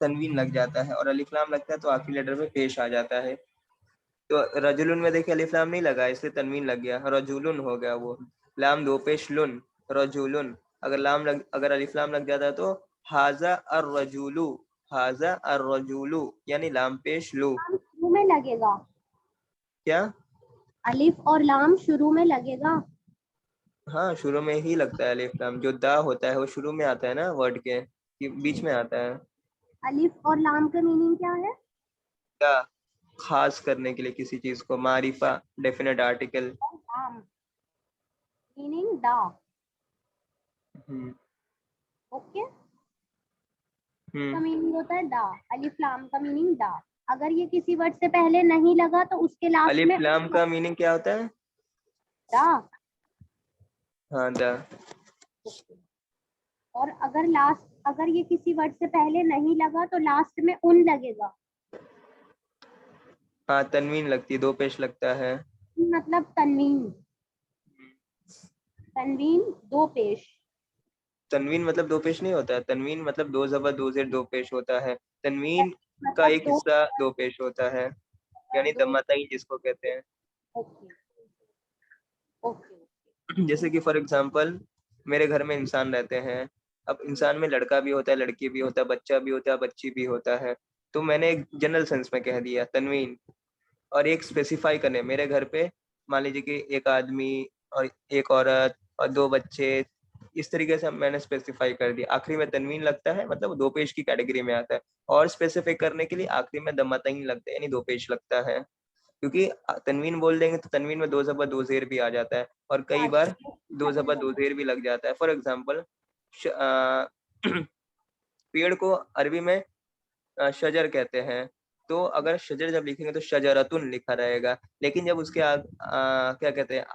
तनवीन लग जाता है, और अलिफ लाम लगता है तो आखिरी लेटर में पेश आ जाता है। तो रजुलुन में देखिए अलिफ लाम नहीं लगा इसलिए तनवीन लग गया, रजुलुन हो गया वो। लाम दो पेश लुन, रजुलुन। अगर अलिफ लाम लग जाता तो हाजा अर रजुलु, हाजा अर रजुलु यानी लाम पेश लू। लाम शुरू में लगेगा, क्या? अलिफ और लाम शुरू में लगेगा। हाँ, शुरू में ही लगता है अलिफ लाम। जो दा होता है वो शुरू में आता है ना वर्ड के, कि बीच में आता है। अलिफ और लाम का मीनिंग क्या है? दा, खास करने के लिए किसी चीज को, मारिफा, डेफिनेट आर्टिकल। और लाम मीनिंग दा। हम्म। ओके, का हम्म। मीनिंग होता है दा। अलिफ लाम का मीनिंग दा। अगर ये किसी वर्ड से पहले नहीं लगा तो उसके लास्ट अलिफ में लाम का मीनिंग क्या होता है? दा। हाँ, दा। और अगर ये किसी वर्ड से पहले नहीं लगा तो लास्ट में उन लगेगा। हाँ, तनवीन लगती है, दो पेश लगता है। मतलब तन्वीन, तनवीन दो पेश। तनवीन मतलब दो पेश नहीं होता है, तनवीन मतलब दो जबर दो जेर दो पेश होता है। तनवीन का मतलब एक दो, हिस्सा दो पेश होता है, यानी दो। दम्मतई जिसको कहते हैं। Okay okay. जैसे कि फॉर एग्जांपल मेरे घर में इंसान रहते हैं। अब इंसान में लड़का भी होता है, लड़की भी होता है, बच्चा भी होता है, बच्ची भी होता है। तो मैंने एक जनरल सेंस में कह दिया तनवीन, और एक स्पेसिफाई करने मेरे घर पे मान लीजिए कि एक आदमी और एक औरत और दो बच्चे, इस तरीके से मैंने स्पेसिफाई कर दिया। आखिरी में तनवीन लगता है, मतलब दो पेश की कैटेगरी में आता है। और स्पेसिफिक करने के लिए आखिरी में दम्मतईन लगता है, यानी दो पेश लगता है। क्योंकि तनवीन बोल देंगे तो तनवीन में दो जबर दो जेर भी आ जाता है, और कई बार दो जबर दो जेर भी लग जाता है। फॉर एग्जाम्पल पेड़ को अरबी में शजर कहते हैं। तो अगर शजर जब लिखेंगे तो शजरतुन लिखा रहेगा, लेकिन जब उसके क्या कहते हैं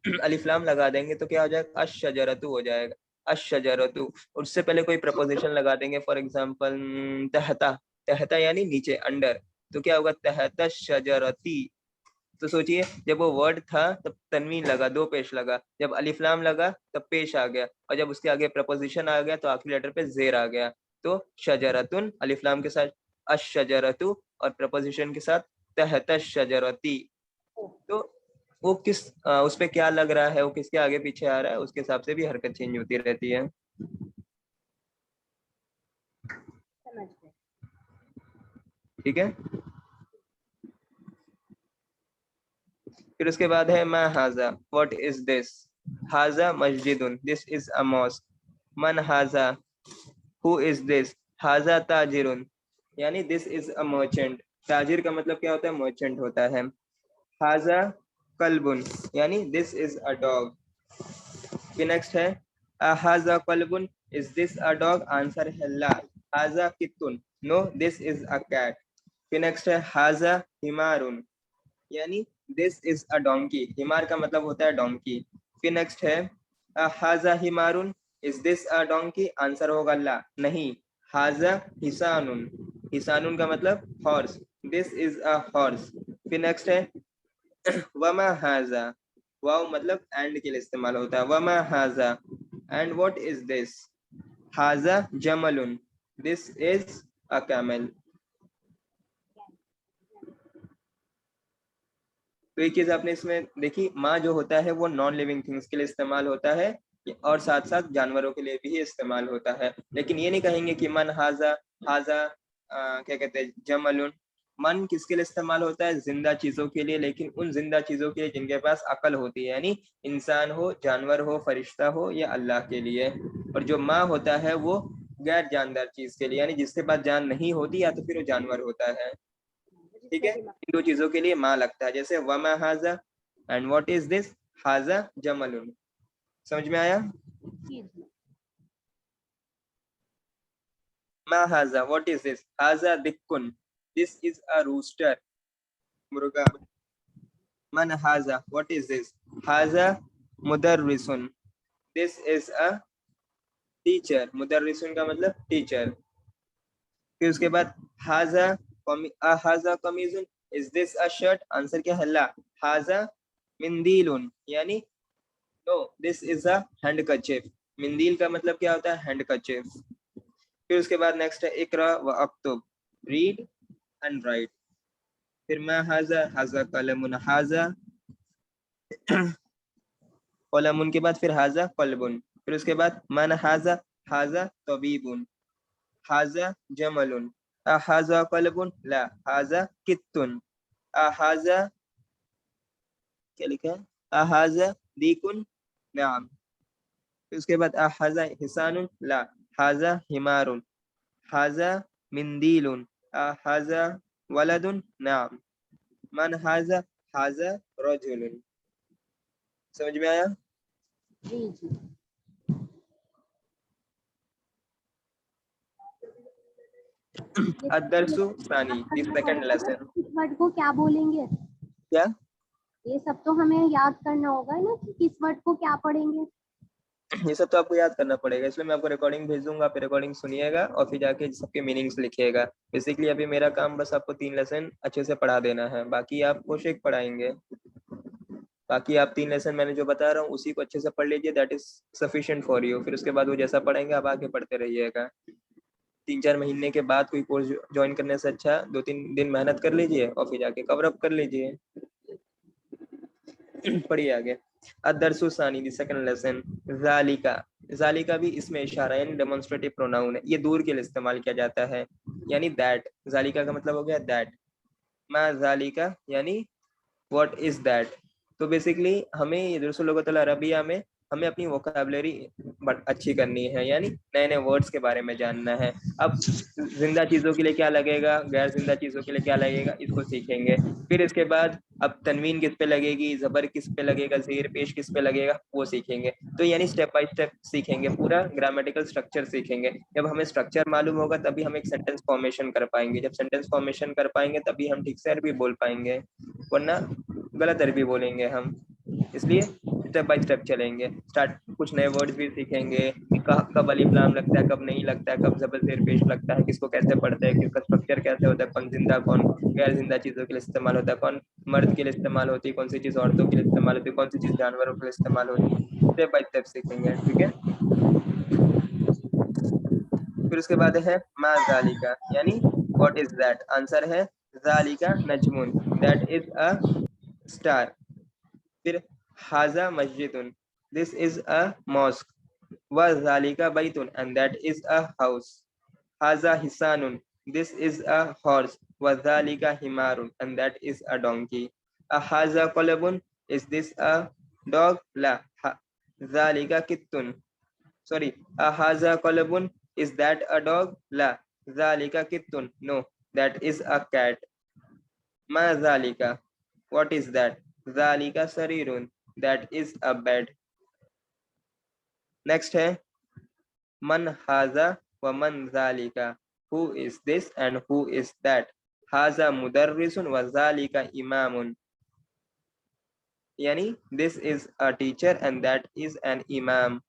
अलिफ लाम लगा देंगे तो क्या हो जाएगा, अशजरतु हो जाएगा, अशजरतु। उससे पहले कोई प्रपोजिशन लगा देंगे, फॉर एग्जांपल तहता, तहता यानी नीचे अंडर, तो क्या होगा, तहता शजरती। तो सोचिए, जब वो वर्ड था तब तनवीन लगा, दो पेश लगा, जब अलिफ लाम लगा तब पेश आ गया, और जब उसके आगे प्रपोजिशन आ गया तो आखिरी लेटर पे जेर आ गया। तो शजरतुन अलिफ लाम के साथ अशजरतु, और प्रपोजिशन के साथ तहत शजरती। तो वो उस पे क्या लग रहा है, वो किसके आगे पीछे आ रहा है, उसके हिसाब से भी हरकत चेंज होती रहती है। समझ गए। ठीक है। फिर उसके बाद है मा हाजा, व्हाट इज दिस। हाजा मस्जिदुन, दिस इज अ मॉस्क। मन हाजा, हु इज दिस। हाजा ताजिरुन, यानी दिस इज अ मर्चेंट। ताजिर का मतलब क्या होता है, मर्चेंट होता है। हाजा कल्बुन, यानी दिस इज अ डॉग। फिर नेक्स्ट है हाजा कल्बुन, is this a dog, answer है ला। हाजा कित्तुन, no this is a cat. फिर नेक्स्ट है हाजा हिमारुन, यानी दिस इज अ डोंकी। हिमार का मतलब होता है डोंकी। फिर नेक्स्ट है हाजा हिमारुन, is this a donkey, answer होगा ला, नहीं। हाजा हिसानुन, हिसानुन का मतलब horse, this is a horse. फिर नेक्स्ट है वमा हाजा, वाव मतलब एंड के लिए इस्तेमाल होता है। वमा हाजा, एंड व्हाट इज दिस। हाजा जमलुन, दिस इज अ कैमल। तो एक चीज आपने इसमें देखी, माँ जो होता है वो नॉन लिविंग थिंग्स के लिए इस्तेमाल होता है, और साथ साथ जानवरों के लिए भी इस्तेमाल होता है। लेकिन ये नहीं कहेंगे कि मन हाजा, हाजा क्या कहते हैं जमलुन। मन किसके लिए इस्तेमाल होता है, जिंदा चीजों के लिए, लेकिन उन जिंदा चीजों के लिए जिनके पास अकल होती है, यानी इंसान हो, जानवर हो, फरिश्ता हो, या अल्लाह के लिए। और जो माँ होता है वो गैर जानदार चीज के लिए, यानी जिसके पास जान नहीं होती, या तो फिर वो जानवर होता है। ठीक जिसका है, दिमाग। इन दो चीजों के लिए माँ लगता है, जैसे वमा हाजा एंड व्हाट इज दिस, हाजा जमलुन। समझ में आया। जी जी। मा हाजा, व्हाट इज दिस। हाजा दिक्कुन, दिस इज अ रूस्टर, मुर्गा। मन हाजा, व्हाट इज दिस। हाजा मुदर्रिसुन, दिस इज अ टीचर। मुदर्रिसुन का मतलब टीचर। फिर उसके बाद हाजा हाजा कमीजुन, is this a shirt, answer क्या है ला। हाजा मिंदीलुन, यानी no this is a handkerchief. मिंदील का मतलब क्या होता है, हैंडकरचिफ। फिर उसके बाद नेक्स्ट है इकरा व अक्तुब, रीड एंड राइट। फिर मा हाजा, हाजा कलमुन, हाजा कलमुन के बाद फिर हाजा कल्बुन। फिर उसके बाद मन हाजा, हाजा तबीबुन, हाजा जमलुन, हाजा कल्बुन ला, हाजा कित्तुन, हाजा क्या लिखा है, हाजा दीकुन नाम। फिर उसके बाद हाजा हिसानुन ला, हाजा हिमारुन, हाजा मिंदीलुन, हाजा वलदुन नाम। मन हाजा, हाजा रजुलुन। समझ में आया। जी जी। ये अदरसु सब सानी, याद द करना सेकंड पड़ेगा ना, लेसन। इस वर्ड को क्या बोलेंगे। क्या, ये सब तो हमें याद करना होगा ना कि किस वर्ड को क्या पढ़ेंगे। ये सब तो आपको याद करना पड़ेगा, इसलिए मैं आपको रिकॉर्डिंग भेज दूंगा, आप रिकॉर्डिंग सुनिएगा और फिर जाके सबके मीनिंग्स लिखिएगा। बेसिकली अभी मेरा काम बस आपको 3 लेसन अच्छे से पढ़ा देना है, बाकी आप वो शेख पढ़ाएंगे। बाकी आप 3 लेसन मैंने जो बता रहा हूँ उसी को अच्छे से पढ़ लीजिए, that is sufficient for you. फिर उसके बाद वो जैसा पढ़ेंगे आप आगे पढ़ते रहिएगा। 3-4 महीने के बाद कोई कोर्स ज्वाइन करने से अच्छा 2-3 दिन मेहनत कर लीजिए और फिर जाके कवर अप कर लीजिए। पढ़िए आगे। अदरसु सानी दी सेकंड लेसन। जालिका, जालिका भी इसमें इशारा यानी डेमोन्स्ट्रेटिव प्रोनाउन है, ये दूर के लिए इस्तेमाल किया जाता है, यानी दैट। जालिका का मतलब हो गया दैट। मा जालिका यानी व्हाट इज दैट। तो बेसिकली हमें ये दरअसल लुगतुल अरबिया में हमें अपनी वोकैबुलरी अच्छी करनी है, यानी नए नए वर्ड्स के बारे में जानना है। अब जिंदा चीजों के लिए क्या लगेगा, गैर जिंदा चीजों के लिए क्या लगेगा, इसको सीखेंगे। फिर इसके बाद अब तनवीन किस पे लगेगी, जबर किस पे लगेगा, ज़ेर पेश किस पे लगेगा, वो सीखेंगे। तो यानी स्टेप बाय स्टेप सीखेंगे, पूरा ग्रामेटिकल स्ट्रक्चर सीखेंगे। जब हमें स्ट्रक्चर मालूम होगा तभी हम एक सेंटेंस फॉर्मेशन कर पाएंगे, जब सेंटेंस फॉर्मेशन कर पाएंगे तभी हम ठीक से अरबी बोल पाएंगे, वरना गलत अरबी बोलेंगे हम। इसलिए स्टेप बाय स्टेप चलेंगे। स्टार्ट कुछ नए वर्ड्स भी सीखेंगे कि कब अलिफ लाम लगता है, कब नहीं लगता है, कब जबर जेर पेश लगता है, किसको कैसे पढ़ते हैं, किसका स्ट्रक्चर कैसे होता है, कौन जिंदा कौन गैर जिंदा चीजों के लिए इस्तेमाल होता है, कौन मर्द के लिए इस्तेमाल होती है, कौन सी चीज औरतों के लिए इस्तेमाल होती है, कौन सी चीज जानवरों के लिए इस्तेमाल होती है। स्टेप बाय स्टेप सीखेंगे, ठीक है। फिर उसके बाद है मा जालिका यानी व्हाट इज दैट। आंसर है जालिका नजमुन, दैट इज अ स्टार। फिर हाजा मस्जिदुन, दिस इज अ मॉस्क। व जालिका बैतुन, and that is a house. हाजा हिसानुन, दिस इज अ हॉर्स। व जालिका हिमारुन, and that is a donkey. हाजा कलबुन, इज दिस अ डॉग। ला, जालिका कित्तुन, sorry, haza kolabun, is that a dog? La, zalika kittun, no, that is a cat. Ma zalika, what is that? Zalika sarirun, that is a bed. Next है man haza wa man zalika, who is this and who is that? Haza mudarrisun wa zalika imamun, यानी this is a teacher and that is an इमाम।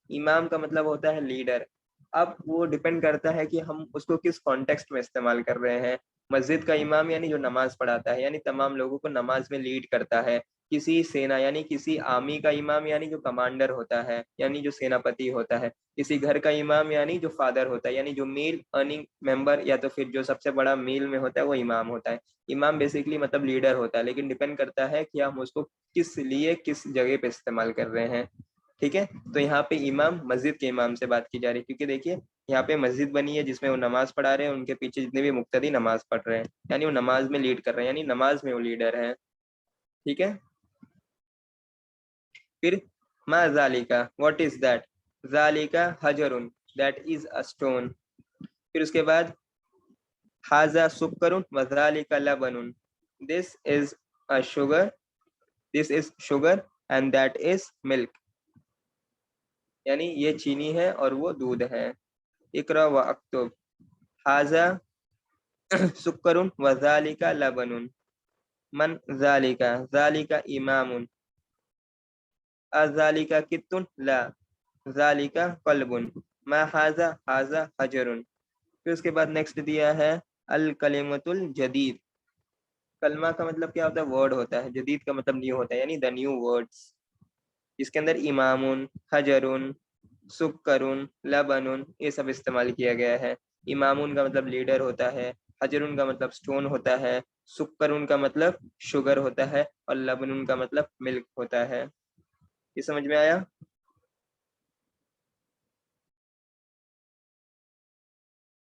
इमाम का मतलब होता है लीडर। अब वो डिपेंड करता है कि हम उसको किस कॉन्टेक्स्ट में इस्तेमाल कर रहे हैं। मस्जिद का इमाम यानी जो नमाज पढ़ाता है, यानी तमाम लोगों को नमाज में लीड करता है। किसी सेना यानी किसी आर्मी का इमाम यानी जो कमांडर होता है, यानी जो सेनापति होता है। किसी घर का इमाम यानी जो फादर होता है, यानी जो मेल अर्निंग मेंबर या तो फिर जो सबसे बड़ा मेल में होता है वो इमाम होता है। इमाम बेसिकली मतलब लीडर होता है, लेकिन डिपेंड करता है कि हम उसको किस लिए किस जगह पे इस्तेमाल कर रहे हैं, ठीक है। तो यहाँ पे इमाम मस्जिद के इमाम से बात की जा रही है, क्योंकि देखिए यहाँ पे मस्जिद बनी है जिसमें वो नमाज पढ़ा रहे हैं, उनके पीछे जितने भी मुक्तदी नमाज पढ़ रहे हैं, यानी वो नमाज में लीड कर रहे हैं, यानी नमाज में वो लीडर है, ठीक है। फिर मा जालिका, व्हाट इज दैट। जालिका हजरुन, दैट इज अ स्टोन। फिर उसके बाद हाजा सुक्करुन व जालिका लबनुन, this is a sugar, this is sugar and that is milk, यानी ये चीनी है और वो दूध है। इकरा व अक्तुब, हाजा सुक्करुन व जालिका लबनुन। मन जालिका, जालिका इमामुन। अजालिका कित्तुन, ला, जालिका कल्बुन। मा हाजा, हाजा हजरुन। फिर उसके बाद नेक्स्ट दिया है अल कलिमतुल जदीद। कलमा का मतलब क्या होता है, वर्ड होता है। जदीद का मतलब न्यू होता है, यानी द न्यू वर्ड्स। इसके अंदर इमामुन, हजरुन, सुक्करुन, लबनुन ये सब इस्तेमाल किया गया है। इमामुन का मतलब लीडर होता है, हजरुन का मतलब स्टोन होता है, सुक्करुन का मतलब शुगर होता है और लबनुन का मतलब मिल्क होता है। ये समझ में आया।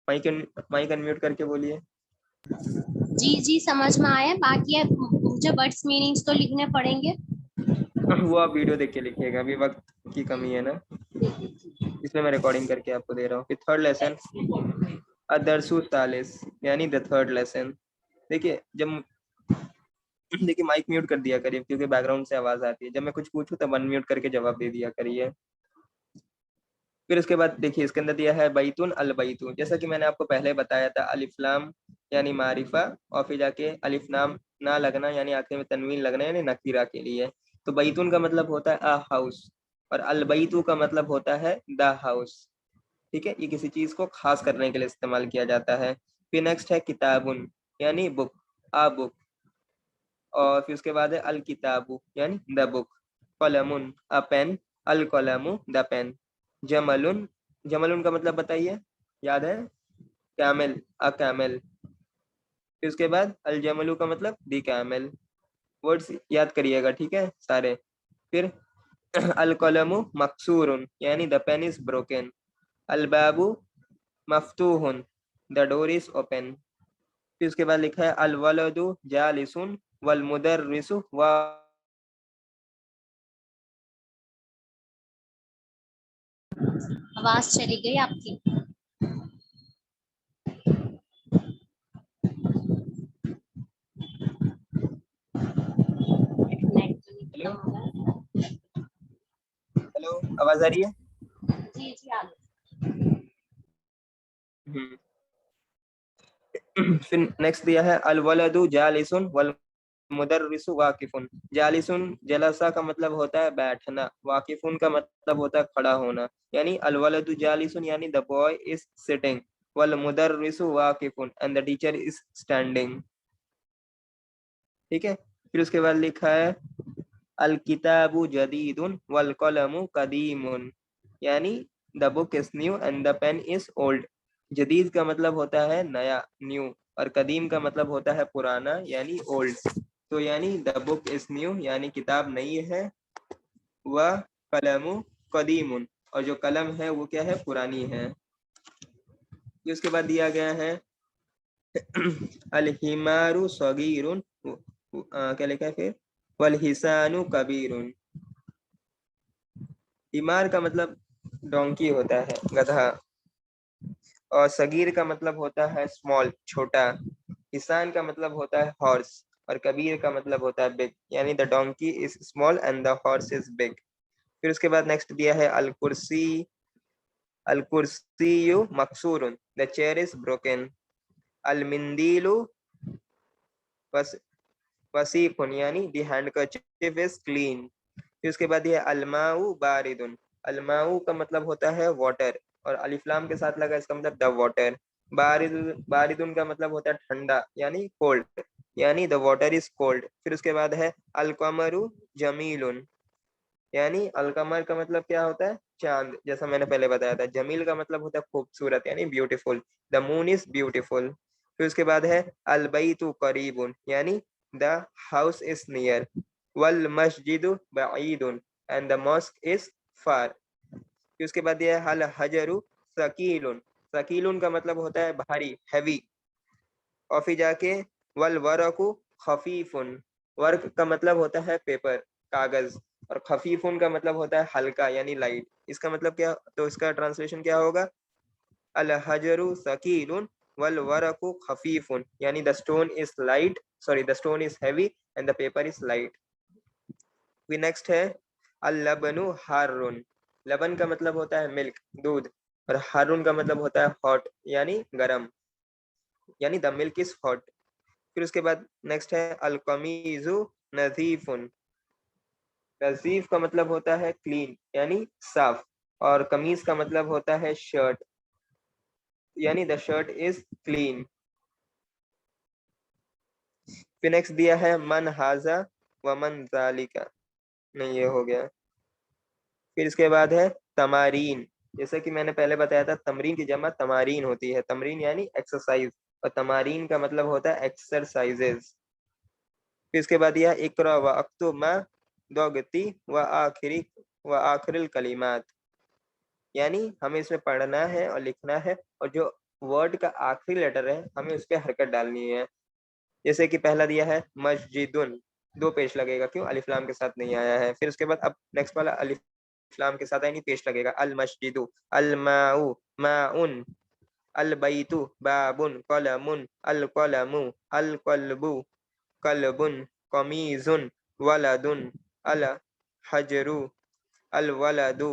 माइक अनम्यूट करके बोलिए। जी जी समझ में आया। बाकी अब मुझे वर्ड्स मीनिंग्स तो लिखने पड़ेंगे। वो आप वीडियो देख के लिखिएगा, अभी वक्त की कमी है ना, इसमें मैं रिकॉर्डिंग करके आपको दे रहा हूँ। फिर थर्ड लेसन अदरसु सालिस, यानी द थर्ड लेसन। देखिए जब देखिए माइक म्यूट कर दिया करिए क्योंकि बैकग्राउंड से आवाज आती है। जब मैं कुछ पूछूं तब अनम्यूट करके जवाब दे दिया करिए। फिर उसके बाद देखिए इसके अंदर दिया है बैतुन अल बैतु, जैसा कि मैंने आपको पहले बताया था, अलिफ्लाम यानी मारिफा और फिर जाके अलिफ नाम ना लगना यानी आखिर में तनवीन लगना यानी नकीरा के लिए। तो बैतुन का मतलब होता है अ हाउस और अल बैतु का मतलब होता है द हाउस, ठीक है। ये किसी चीज को खास करने के लिए इस्तेमाल किया जाता है। फिर नेक्स्ट है किताबुन यानी बुक, आ बुक। और फिर उसके बाद है अल किताबु यानी द बुक, कलमुन अ पेन, अल कलमु द पेन, जमलुन, जमलुन का मतलब बताइए, याद है? Camel, a camel. फिर उसके बाद अल जमलू का मतलब दी कैमल। वर्ड्स याद करिएगा, ठीक है सारे। फिर अल कलमु मकसूरुन यानी द पेन इज ब्रोकन, अल बाबू मफ्तूहुन द डोर इज ओपन। फिर उसके बाद लिखा है अल वलदु जालिसुन वल मुदर्रिसु वा। आवाज चली गई आपकी। नेट तो नहीं हेलो, खत्म होगा। हेलो, आवाज आ रही है? जी जी आगे। फिर नेक्स्ट दिया है अल वलदु जालिसुन वल मुदर्रिसु वाकिफुन। जालिसुन जलसा का मतलब होता है बैठना, वाकिफुन का मतलब होता है खड़ा होना। यानी अल वलदु जालिसुन यानी द बॉय इज सिटिंग, वल मुदर्रिसु वाकिफुन and the teacher is standing. ठीक है। फिर उसके बाद लिखा है अल किताबु जदीदुन वल कलमु कदीमुन, यानी the book is new and the pen is old. जदीद का मतलब होता है नया, न्यू, और कदीम का मतलब होता है पुराना यानी ओल्ड। तो यानी द बुक इज न्यू यानी किताब नई है, वह कलमु कदीमुन, और जो कलम है वो क्या है, पुरानी है। ये उसके बाद दिया गया है अल हिमारु सगीरुन, क्या लिखा है फिर, वल हिसानु कबीरुन। हिमार का मतलब डोंकी होता है, गधा, और सगीर का मतलब होता है स्मॉल, छोटा। हिसान का मतलब होता है हॉर्स, और कबीर का मतलब होता है बिग, यानी the donkey is small and the horse is big. फिर उसके बाद नेक्स्ट दिया है अल कुर्सी मकसूरुन द चेयर इज ब्रोकन, अल मिंदीलु वस वसीफुन यानी द हैंडकरचीफ इज क्लीन। फिर उसके बाद ये अलमाऊ बारिदुन, अलमाऊ का मतलब होता है वाटर, और अलिफ्लाम के साथ लगा इसका मतलब द वाटर। बारिदुन का मतलब होता है ठंडा यानी कोल्ड, यानी द वाटर इज कोल्ड। फिर उसके बाद है अलकमरु जमीलुन, यानी अलकमर का मतलब क्या होता है, चांद, जैसा मैंने पहले बताया था। जमील का मतलब होता है खूबसूरत यानी beautiful, the moon is beautiful. फिर उसके बाद है अलबैतु करीबुन यानी द हाउस इज नियर, वल मस्जिदु बईदुन and the mosque is far. फिर उसके बाद है हल हजरु सकीलुन, सकीलुन का मतलब होता है भारी, हैवी। और फिर जाके वल वरकु खफीफुन, वर्क का मतलब होता है पेपर, कागज, और खफीफुन का मतलब होता है हल्का यानी लाइट। इसका मतलब क्या, तो इसका ट्रांसलेशन क्या होगा, अल हजरु सकीलुन वल वरकु खफीफुन, यानी the stone is light, sorry the stone is heavy and the paper is light. फिर नेक्स्ट है अल लबनु हारुन, लबन का मतलब होता है मिल्क, दूध, और हारून का मतलब होता है हॉट यानी गरम, यानी द मिल्क इज हॉट। फिर उसके बाद नेक्स्ट है अल कमीजु नजीफुन, नजीफ का मतलब होता है क्लीन यानी साफ, और कमीज का मतलब होता है शर्ट, यानी द शर्ट इज क्लीन। फिर नेक्स्ट दिया है मन हाजा व मन जालिका, नहीं ये हो गया। फिर इसके बाद है तमारीन, जैसे कि मैंने पहले बताया था तमरीन की जमा तमारीन होती है, तमरीन यानी एक्सरसाइज, और तमारीन का मतलब होता है एक्सरसाइजेज। फिर इसके बाद यह इकरा व अक्तुब मा दोगती व आखिरिल कलिमात, यानी हमें इसमें पढ़ना है और लिखना है, और जो वर्ड का आखिरी लेटर है हमें उस पर हरकत डालनी है। जैसे कि पहला दिया है मस्जिदुन, दो पेश लगेगा, क्यों, अलिफ्लाम के साथ नहीं आया है। फिर उसके बाद अब नेक्स्ट वाला अलिफ्लाम के साथ यानी पेश लगेगा, अल मस्जिदु, अल माउ माउन, अल बैतु बाबुन, कलमुन अल कलमु, अल कल्बु कल्बुन, कमीजुन वलदुन, अल हजरु अल वलदु,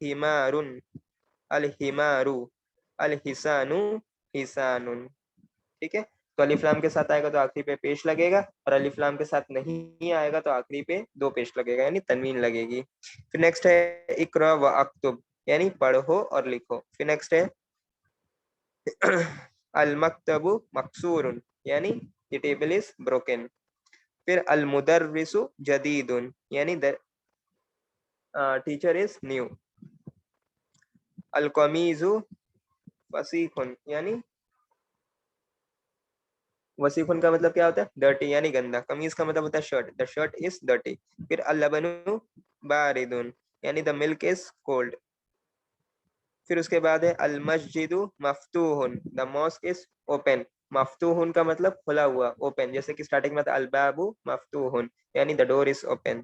हिमारुन अल हिमारु, अल हिसानु हिसानुन। ठीक है। तो अलिफ्लाम के साथ आएगा तो आखिरी पे पेश लगेगा, और अलिफ्लाम के साथ नहीं आएगा तो आखिरी पे दो पेश लगेगा यानी तनवीन लगेगी। फिर नेक्स्ट है इकरा व अक्तुब, यानी पढ़ो और लिखो। फिर नेक्स्ट है अल मकतबु मकसूरुन, यानी द टेबल इज ब्रोकन। फिर अल मुदर्रिसु जदीदुन यानी द टीचर इज न्यू। अल कमीजु वसीखुन यानी वसीखुन का मतलब क्या होता है? डर्टी यानी गंदा। कमीज का मतलब होता है shirt, the shirt is dirty. फिर अल लबनु बारिदुन यानी द मिल्क इज कोल्ड। फिर उसके बाद है अल मस्जिदु मफ्तूहुन द मॉस्क इज ओपन। मफ्तूहुन का मतलब खुला हुआ, ओपन, जैसे कि स्टार्टिंग में था अल बाबु मफ्तूहुन यानी द डोर इज ओपन।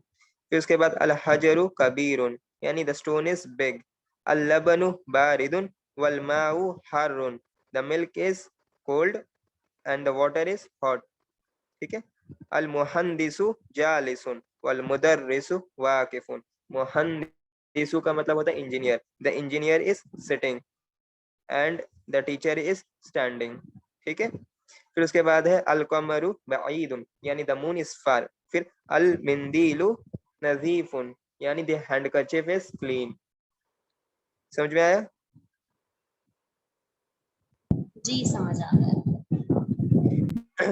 फिर उसके बाद अल हजरु कबीरुन यानी द स्टोन इज बिग। अल लबनु बारिदुन वल माउ हारुन the milk is cold and the water is hot. ठीक है। अल मुहंदिसु जालिसुन वल मुदर्रिसु वाकिफुन। मुहंदिसु का मतलब होता है engineer, the engineer is sitting and the teacher is standing. ठीक है। फिर उसके बाद है अल कमरु बईदुन यानी द मून इज फार। फिर अल मिंदीलु नजीफुन यानी द हैंडकरचीफ इज क्लीन। समझ में आया? जी समझ आ गया।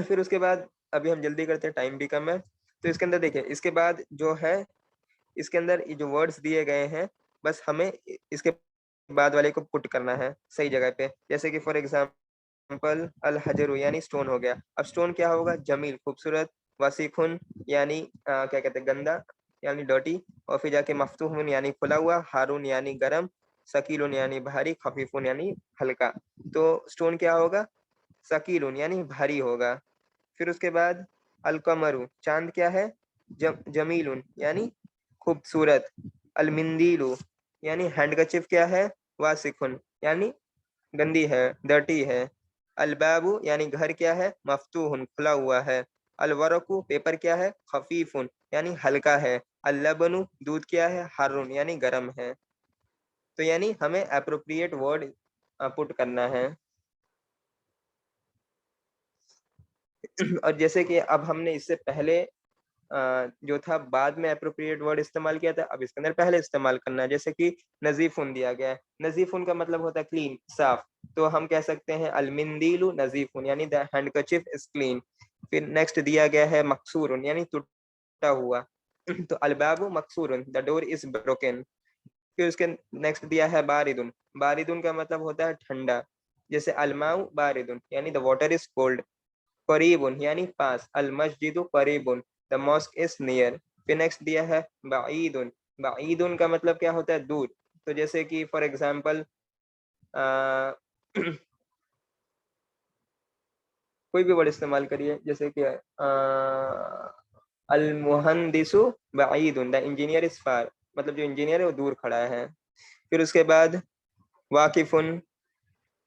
फिर उसके बाद अभी हम जल्दी करते हैं, टाइम भी कम है। तो इसके अंदर देखिए, इसके बाद जो है, इसके अंदर ये जो वर्ड्स दिए गए हैं, बस हमें इसके बाद वाले को पुट करना है सही जगह पे। जैसे कि फॉर एग्जांपल अल हजरु यानी स्टोन हो गया। अब स्टोन क्या होगा? जमील, खूबसूरत। वसीखुन यानी क्या कहते हैं, गंदा यानी डर्टी। और फिर जाके मफ्तूहुन यानी खुला हुआ। हारून यानी गरम। सकीलुन यानी भारी। खफीफुन यानी हल्का। तो स्टोन क्या होगा? सकीलुन यानी भारी होगा। फिर उसके बाद अलकमरु, चांद क्या है? जमीलुन यानी खूबसूरत। अलमिंदीलु यानी हैंडकरचिफ क्या है? वासिकुन यानी गंदी है, डर्टी है। अलबाबु यानी घर क्या है? मफ्तूहुन खुला हुआ है। अलवरकु पेपर क्या है? खफीफुन यानी हल्का है। अल्लबनु दूध क्या है? हारुन यानी गर्म है। तो यानी हमें अप्रोप्रिएट वर्ड पुट करना है। और जैसे कि अब हमने इससे पहले जो था बाद में अप्रोप्रिएट वर्ड इस्तेमाल किया था, अब इसके अंदर पहले इस्तेमाल करना है। जैसे कि नजीफुन दिया गया है, नजीफुन का मतलब होता है क्लीन, साफ। तो हम कह सकते हैं अलमिंदीलु नजीफुन यानी द हैंडकरचिफ इज क्लीन। फिर नेक्स्ट दिया गया है मकसूरुन यानी टूटा हुआ। तो अलबाबु मकसूरुन द डोर इज ब्रोकन। फिर उसके नेक्स्ट दिया है बारिदुन, बारिदुन का मतलब होता है ठंडा। जैसे अलमाउ बारिदुन यानी द वाटर इज कोल्ड। करीबुन यानी पास। अल मस्जिदु करीबुन द मॉस्क इज नियर। फिर नेक्स्ट दिया है बाईदुन, बाईदुन का मतलब क्या होता है? दूर। तो जैसे कि फॉर एग्जांपल कोई भी वर्ड इस्तेमाल करिए, जैसे कि अल मुहंदिसु बाईदुन द इंजीनियर इज फार, मतलब जो इंजीनियर है वो दूर खड़ा है। फिर उसके बाद वाकिफुन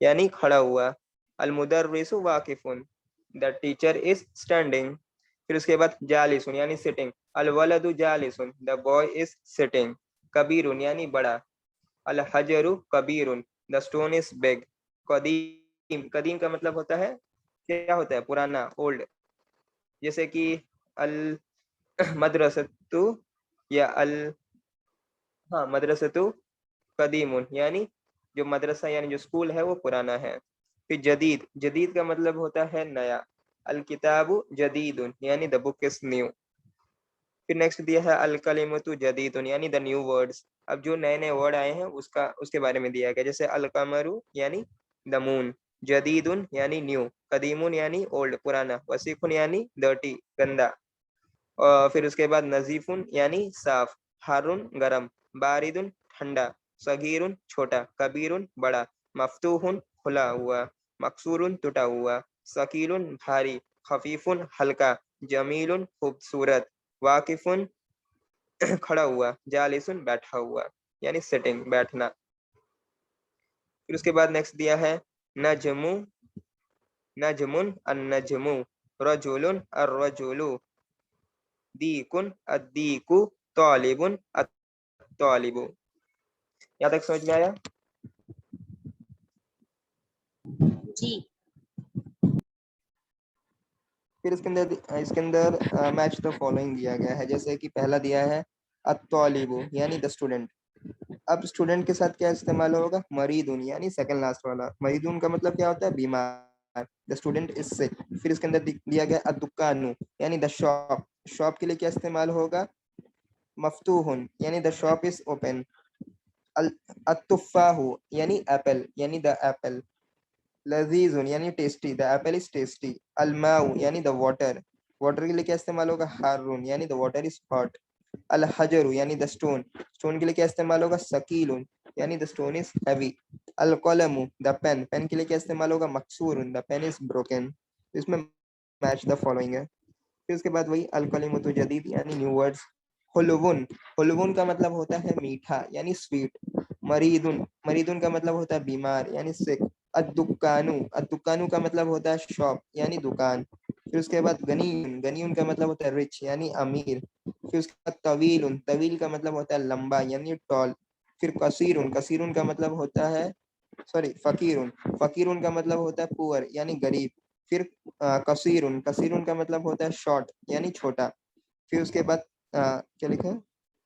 यानी खड़ा हुआ। अल मुदर्रिसु वाकिफुन द टीचर इज स्टैंडिंग। फिर उसके बाद जालिसुन यानी सिटिंग। अल वलदु जालिसुन द बॉय इज सिटिंग। कबीरुन यानी बड़ा। अल हजरु कबीरुन द स्टोन इज बिग। कदीम, कदीम का मतलब होता है, क्या होता है? पुराना, ओल्ड। जैसे कि अल मदरसतु या अल, हाँ, मदरसतु कदीमुन यानी जो मदरसा यानी जो स्कूल है वो पुराना है। फिर जदीद, जदीद का मतलब होता है नया। अल किताबु जदीदुन यानी द बुक इज न्यू। फिर नेक्स्ट दिया है अल कलिमतु जदीदुन यानी द न्यू वर्ड्स। अब जो नए नए वर्ड आए हैं उसका उसके बारे में दिया गया। जैसे अल कमरु यानी द मून। जदीदुन यानी न्यू। कदीमुन यानी ओल्ड, पुराना। वसीखुन यानी डर्टी, गंदा। और फिर उसके बाद नजीफुन यानी साफ। हारून गरम। बारिदुन ठंडा। सगीरुन छोटा। कबीरुन बड़ा। मफ्तूहुन खुला हुआ। मकसूरुन टूटा हुआ। सकीलुन भारी। खफीफुन हल्का। जमीलुन खूबसूरत। वाकिफुन खड़ा हुआ। जालिसुन बैठा हुआ यानी सिटिंग, बैठना। फिर उसके बाद नेक्स्ट दिया है नजमु, नजमुन अन्नजमु। रजुलुन अर्रजुलु। दीकुन अद्दीकु। तालिबुन अत्तालिबु। यहाँ तक समझ में आया? जी। फिर इसके अंदर मैच द फॉलोइंग दिया गया है। जैसे कि पहला दिया है अत्तालिबु यानी द स्टूडेंट। अब स्टूडेंट के साथ क्या इस्तेमाल होगा? मरीदुन यानी सेकंड लास्ट वाला। मरीदुन का मतलब क्या होता है? बीमार। द स्टूडेंट इज सिक। फिर इसके अंदर दिया गया अद्दुकानु यानी द शॉप। शॉप के लिए क्या इस्तेमाल होगा? मफ्तूहुन यानी द शॉप इज ओपन। अत्तुफ़ाहु यानी एप्पल यानी द एप्पल। लजीजुन यानी tasty, the apple is tasty. अलमाउ यानी द वाटर। वाटर के लिए क्या इस्तेमाल होगा? हारून यानी द वाटर इज हॉट। अल हजरु यानी द स्टोन। स्टोन के लिए क्या इस्तेमाल होगा? सकीलुन यानी द स्टोन इज हैवी। अल कलमु द पेन। पेन के लिए क्या इस्तेमाल होगा? मकसूरुन द पेन इज ब्रोकन। इसमें मैच द फॉलोइंग है। फिर उसके बाद वही अल कलिमतु जदीद यानी न्यू वर्ड्स। हुलवुन। हुलवुन का मतलब होता है मीठा यानी स्वीट। मरीदुन। मरीदुन का मतलब होता है बीमार यानी सिक। अद्दुकानु। अद्दुकानु का मतलब होता है शॉप यानी दुकान। फिर उसके बाद गनीयुन। गनीयुन का मतलब होता है रिच यानी अमीर। फिर उसके बाद तवीलुन। तवील का मतलब होता है लंबा यानी टॉल। फिर कसीरुन। कसीरुन का मतलब होता है फकीरुन। फकीरुन का मतलब होता है पुअर यानी गरीब। फिर कसीरुन। कसीरुन का मतलब होता है शॉर्ट यानी छोटा। फिर उसके बाद क्या लिखा है?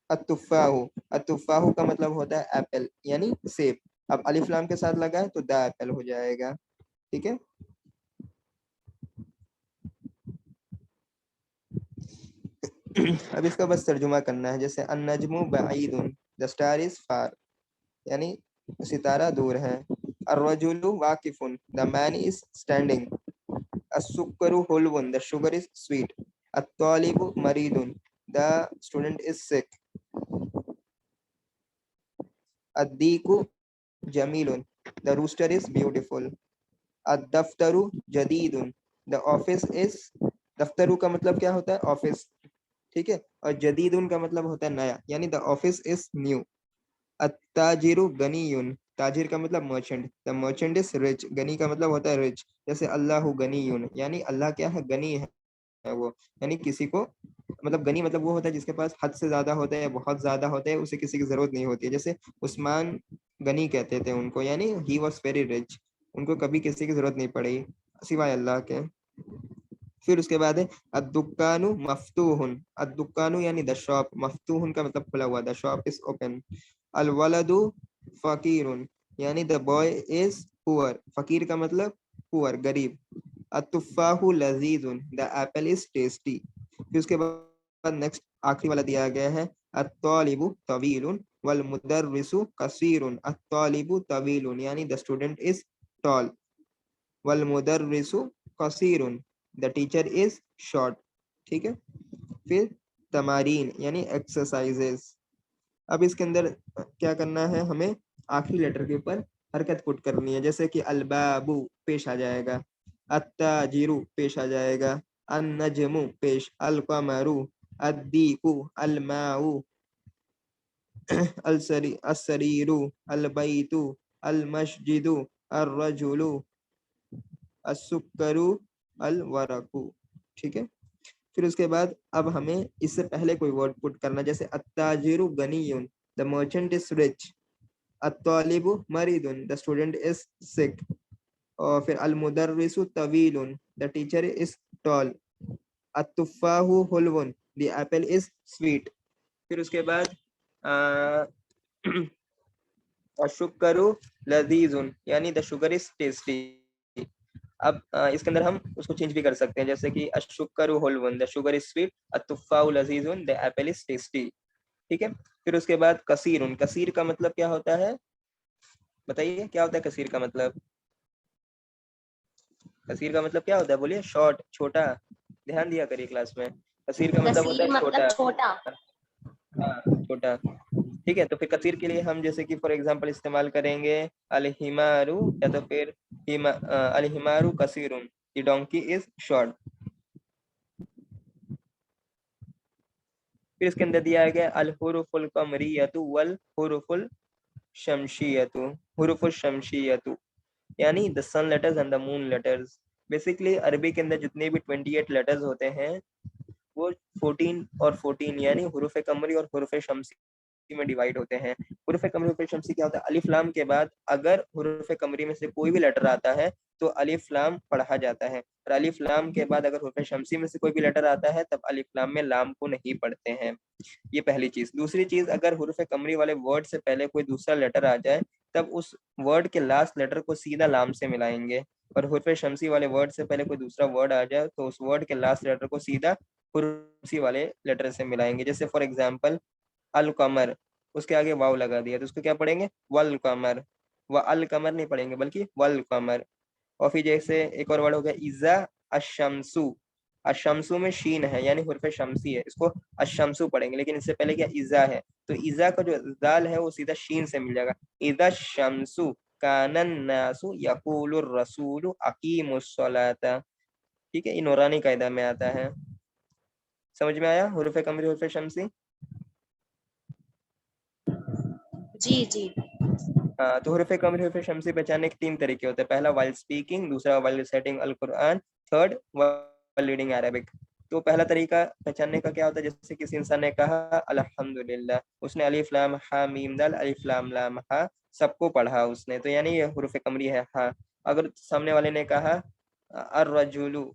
अतुफ़ाहु। अतुफ़ाहु का मतलब होता है एप्पल यानी सेब। अब अलिफ लाम के साथ लगा है तो द एप्पल हो जाएगा। ठीक है। अब इसका बस तर्जुमा करना है। जैसे अन्नजमु बईदुन द स्टार इज फार यानी सितारा दूर है। अर्रजुलु वाकिफुन द मैन इज स्टैंडिंग। अस्सुकरु हुलवुन द शुगर इज स्वीट। अत्तालिबु मरीदुन द स्टूडेंट इज सिक। अद्दीकु जमीलुन द रूस्टर इज ब्यूटीफुल। अदफ्तरु जदीदुन द ऑफिस इज। दफ्तरु का मतलब क्या होता है? ऑफिस। ठीक है। और जदीदुन का मतलब होता है नया यानी द ऑफिस इज न्यू। अत्ताजिरु गनीयुन। ताजिर का मतलब merchant, the merchant is rich. गनी का मतलब होता है रिच। जैसे अल्लाह गनीयुन यानी अल्लाह क्या है? गनी है वो। यानी किसी को मतलब गनी मतलब वो होता है जिसके पास हद से ज्यादा होता है या बहुत ज्यादा होता है, उसे किसी की जरूरत नहीं होती है। जैसे उस्मान गनी कहते थे उनको, यानी ही वॉज वेरी रिच। उनको कभी किसी की जरूरत नहीं पड़ी सिवाय अल्लाह के। फिर उसके बाद है अद्दुकानु मफ्तूहुन। अद्दुकानु यानी द शॉप। मफ्तूहुन का मतलब खुला हुआ, द शॉप इज ओपन। अल वलदु फकीरुन यानी द बॉय इज पुअर। फकीर का मतलब पुअर, गरीब। अतुफ़ाहु लजीजुन द एप्पल इज टेस्टी। फिर उसके बाद नेक्स्ट आखिरी वाला दिया गया है अत्तालिबु तवीलुन वल मुदर्रिसु कसीरुन। अत्तालिबु तवीलुन यानी द स्टूडेंट इज टॉल। वल मुदर्रिसु कसीरुन द टीचर इज शॉर्ट। ठीक है। फिर तमारीन यानी एक्सरसाइजेस। अब इसके अंदर क्या करना है हमें? आखिरी लेटर के ऊपर हरकत पुट करनी है। जैसे कि अलबाबू पेश आ जाएगा, अत्ताजिरु पेश आ जाएगा, अन्नजमु पेश, अलकमरु, अद्दीकु, अलमाउ, अलसरीरु, अलबैतु, अलमस्जिदु, अर्रजुलु, अस्सुकरु, अलवरकु। ठीक है। फिर उसके बाद अब हमें इससे पहले कोई वर्ड पुट करना, जैसे अत्ताजिरु गनीयुन द मर्चेंट इज रिच। अत्तालिबु मरीदुन द स्टूडेंट इज सिक। और फिर अल मुदर्रिसु तवीलुन द टीचर इज टॉल। अत्तुफ़ाहु हुलवुन द एप्पल इज स्वीट। फिर उसके बाद अशुकरु लजीजुन यानी द शुगर इज टेस्टी। अब इसके अंदर हम उसको चेंज भी कर सकते हैं, जैसे कि अशुकरु हुलवुन द शुगर इज स्वीट। अत्तुफ़ाहु लजीजुन द एप्पल इज टेस्टी। ठीक है। फिर उसके बाद कसीरुन। कसीर का मतलब क्या होता है? बताइए क्या होता है कसीर का मतलब? कसीर का मतलब क्या होता है? बोलिए। शॉर्ट, छोटा। ध्यान दिया करिए क्लास में। कसीर का मतलब होता कसीर है मतलब छोटा। छोटा। हाँ, छोटा। ठीक है। तो फिर कसीर के लिए हम जैसे कि फॉर एग्जांपल इस्तेमाल करेंगे अल हिमारू, या तो फिर अल हिमारू कसीरुन द डोंकी इज शॉर्ट। फिर इसके अंदर दिया गया अल हुरुफुल कमरियतु वल हुरुफुल शमशियतु। हुरुफुल शमशियतु यानी the sun letters and the moon letters. Basically अरबी के अंदर जितने भी 28 लेटर्स होते हैं वो 14 और 14 यानी हुरूफ कमरी और हुरूफ शमसी में डिवाइड होते हैं। हुरूफ कमरी हुरूफ शमसी क्या होता है? अलिफ लाम के बाद अगर हुरूफ कमरी में से कोई भी लेटर आता है तो अलिफ लाम पढ़ा जाता है, और अलिफ लाम के बाद अगर हुरूफ शमसी में से कोई भी लेटर आता है तब अलिफ लाम में लाम को नहीं पढ़ते हैं। ये पहली चीज। दूसरी चीज, अगर हुरूफ कमरी वाले वर्ड से पहले कोई दूसरा लेटर आ जाए तब उस वर्ड के लास्ट लेटर को सीधा लाम से मिलाएंगे। और हुर्फ शमसी वाले वर्ड से पहले कोई दूसरा वर्ड आ जाए तो उस वर्ड के लास्ट लेटर को सीधा हुर्फ वाले लेटर से मिलाएंगे। जैसे फॉर एग्जाम्पल अल कमर, उसके आगे वाव लगा दिया तो उसको क्या पढ़ेंगे? वल कमर। व अल कमर नहीं पढ़ेंगे बल्कि वल कमर। और फिर जैसे एक और वर्ड हो गया इजा अशमसु, अशमसु में शीन है यानी हुर्फ शमसी है, इसको अशमसु पढ़ेंगे, लेकिन इससे पहले क्या इजा है, तो इजा का जो दाल है वो सीधा शीन से मिल जाएगा। इजा शमसु कानन नासु यकूलुर रसूलु अकीमुस सलाता। ठीक है, ये नूरानी कायदा में आता है। समझ में आया हुर्फ कमरी हुर्फ शमसी? जी जी। हाँ, तो हुर्फ कमरी हुर्फ शमसी पहचानने के 3 तरीके होते हैं। पहला वाइल स्पीकिंग, दूसरा वाइल रिसाइटिंग अल Quran, third while reading Arabic. तो पहला तरीका पहचानने का क्या होता है? जैसे किसी इंसान ने कहा अल्हम्दुलिल्लाह, उसने अलिफ लाम हा मीम दाल अलिफ लाम लाम हा सबको पढ़ा उसने, तो यानी ये हुर्फ कमरी है हा। अगर सामने वाले ने कहा अर्रजुलु,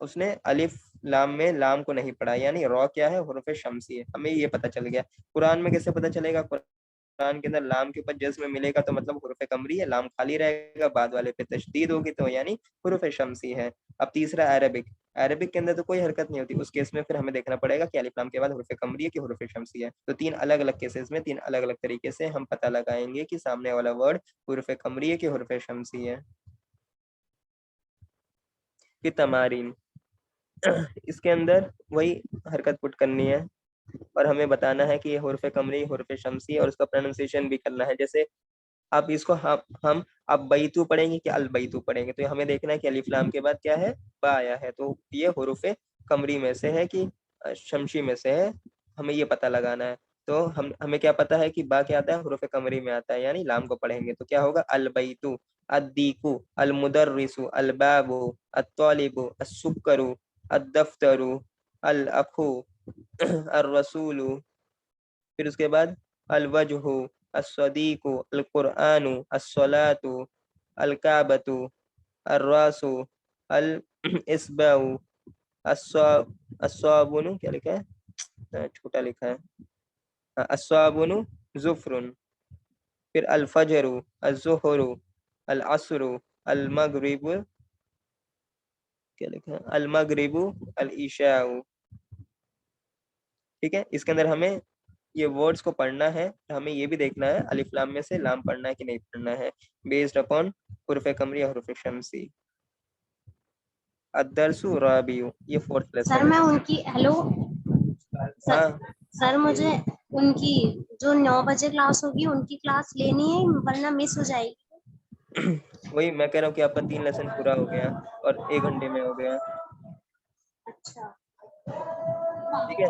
उसने अलिफ लाम में लाम को नहीं पढ़ा, यानी रॉ क्या है? हुर्फ शमसी है। हमें ये पता चल गया। कुरान में कैसे पता चलेगा? कुरान के अंदर लाम के ऊपर जज्म मिलेगा तो मतलब हुर्फ कमरी है, लाम खाली रहेगा, बाद वाले पे तशदीद होगी तो यानी हुर्फ शमसी है। अब तीसरा अरबिक, अरबिक के अंदर तो कोई हरकत नहीं होती, उस केस में फिर हमें देखना पड़ेगा कि अलिफ लाम के बाद हुर्फ कमरी है कि हुर्फ शमसी है। तो 3 अलग अलग केसेस में 3 अलग अलग तरीके से हम पता लगाएंगे कि सामने वाला वर्ड हुर्फ कमरी है कि हुर्फ शमसी है। कि तमारीन, इसके अंदर वही हरकत पुट करनी है और हमें बताना है कि ये हुर्फ कमरी हुर्फ शमसी है और उसका प्रोनाउंसिएशन भी करना है। जैसे आप इसको हम अब बैतू पढ़ेंगे कि अल बैतू पढ़ेंगे, तो हमें देखना है कि अलिफ लाम के बाद क्या है? बा आया है, तो ये हुरूफ कमरी में से है कि शमशी में से है, हमें ये पता लगाना है। तो हमें क्या पता है कि बा क्या आता है? हुरूफ कमरी में आता है, यानी लाम को पढ़ेंगे तो क्या होगा? अल बैतू, अद्दीकु, अल मुदर्रिसु, अल बाबु, अत्तालिबु, अस्सुकरु, अद्दफ्तरु, अल अखु, अर रसूलु। फिर उसके बाद अल वजहु, अस्सदीकु, अल कुरआनु, अस्सलातु, अल काबतु, अर्रासु, अल इस्बाउ, अस्साबुनु, क्या लिखा है? छोटा लिखा है। अस्साबुनु जुफ्रुन। फिर अल फजरु, अज़्ज़ुहरु, अल असरु, अल मगरिबु, क्या लिखा है? अल मगरिबु, अल इशाउ। ठीक है, इसके अंदर हमें ये वर्ड्स को पढ़ना है, हमें ये भी देखना है अलिफ लाम में से लाम पढ़ना है कि नहीं पढ़ना है, बेस्ड अपॉन हुर्फ कमरी और हुर्फ शमसी। अदरसु राबियु, ये 4th सर लेसन मैं है। उनकी हेलो सर, हाँ, सर मुझे उनकी जो 9 बजे क्लास होगी उनकी क्लास लेनी है वरना मिस हो जाएगी। वही मैं कह रहा हूँ कि आपका 3 लेसन पूरा हो गया और 1 घंटे में हो गया। अच्छा। ठीक है,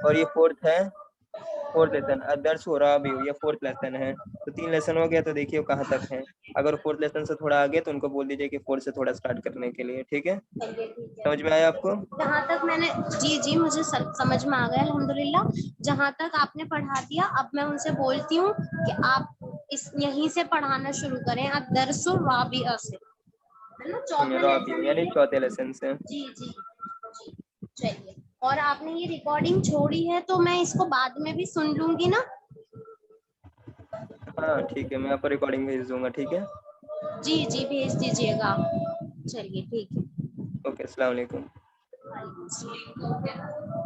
और ये 4th लेसन अदर्स हो रहा भी हो, ये 4th लेसन है। तो 3 लेसन हो गया, तो देखिए कहाँ तक है। अगर 4th लेसन से थोड़ा आगे तो उनको बोल दीजिए कि 4 से थोड़ा स्टार्ट करने के लिए। ठीक है, चलिए ठीक है। समझ में आया आपको? जहाँ तक मैंने जी जी मुझे समझ में आ गया अल्हम्दुलिल्लाह। जहाँ तक आपने पढ़ा दिया अब मैं उनसे बोलती हूँ कि आप इस यहीं से पढ़ाना शुरू करें। आप दरसुल राबिया से, है ना? चौथा राबियो लेसन यानी है ये। 4th लेसन से। जी जी जी। चलिए, और आपने ये रिकॉर्डिंग छोड़ी है तो मैं इसको बाद में भी सुन लूंगी ना? हाँ ठीक है, मैं आपको रिकॉर्डिंग भेज दूंगा। ठीक है, जी जी भेज दीजिएगा। चलिए ठीक है। ओके, अस्सलाम वालेकुम। वालेकुम अस्सलाम।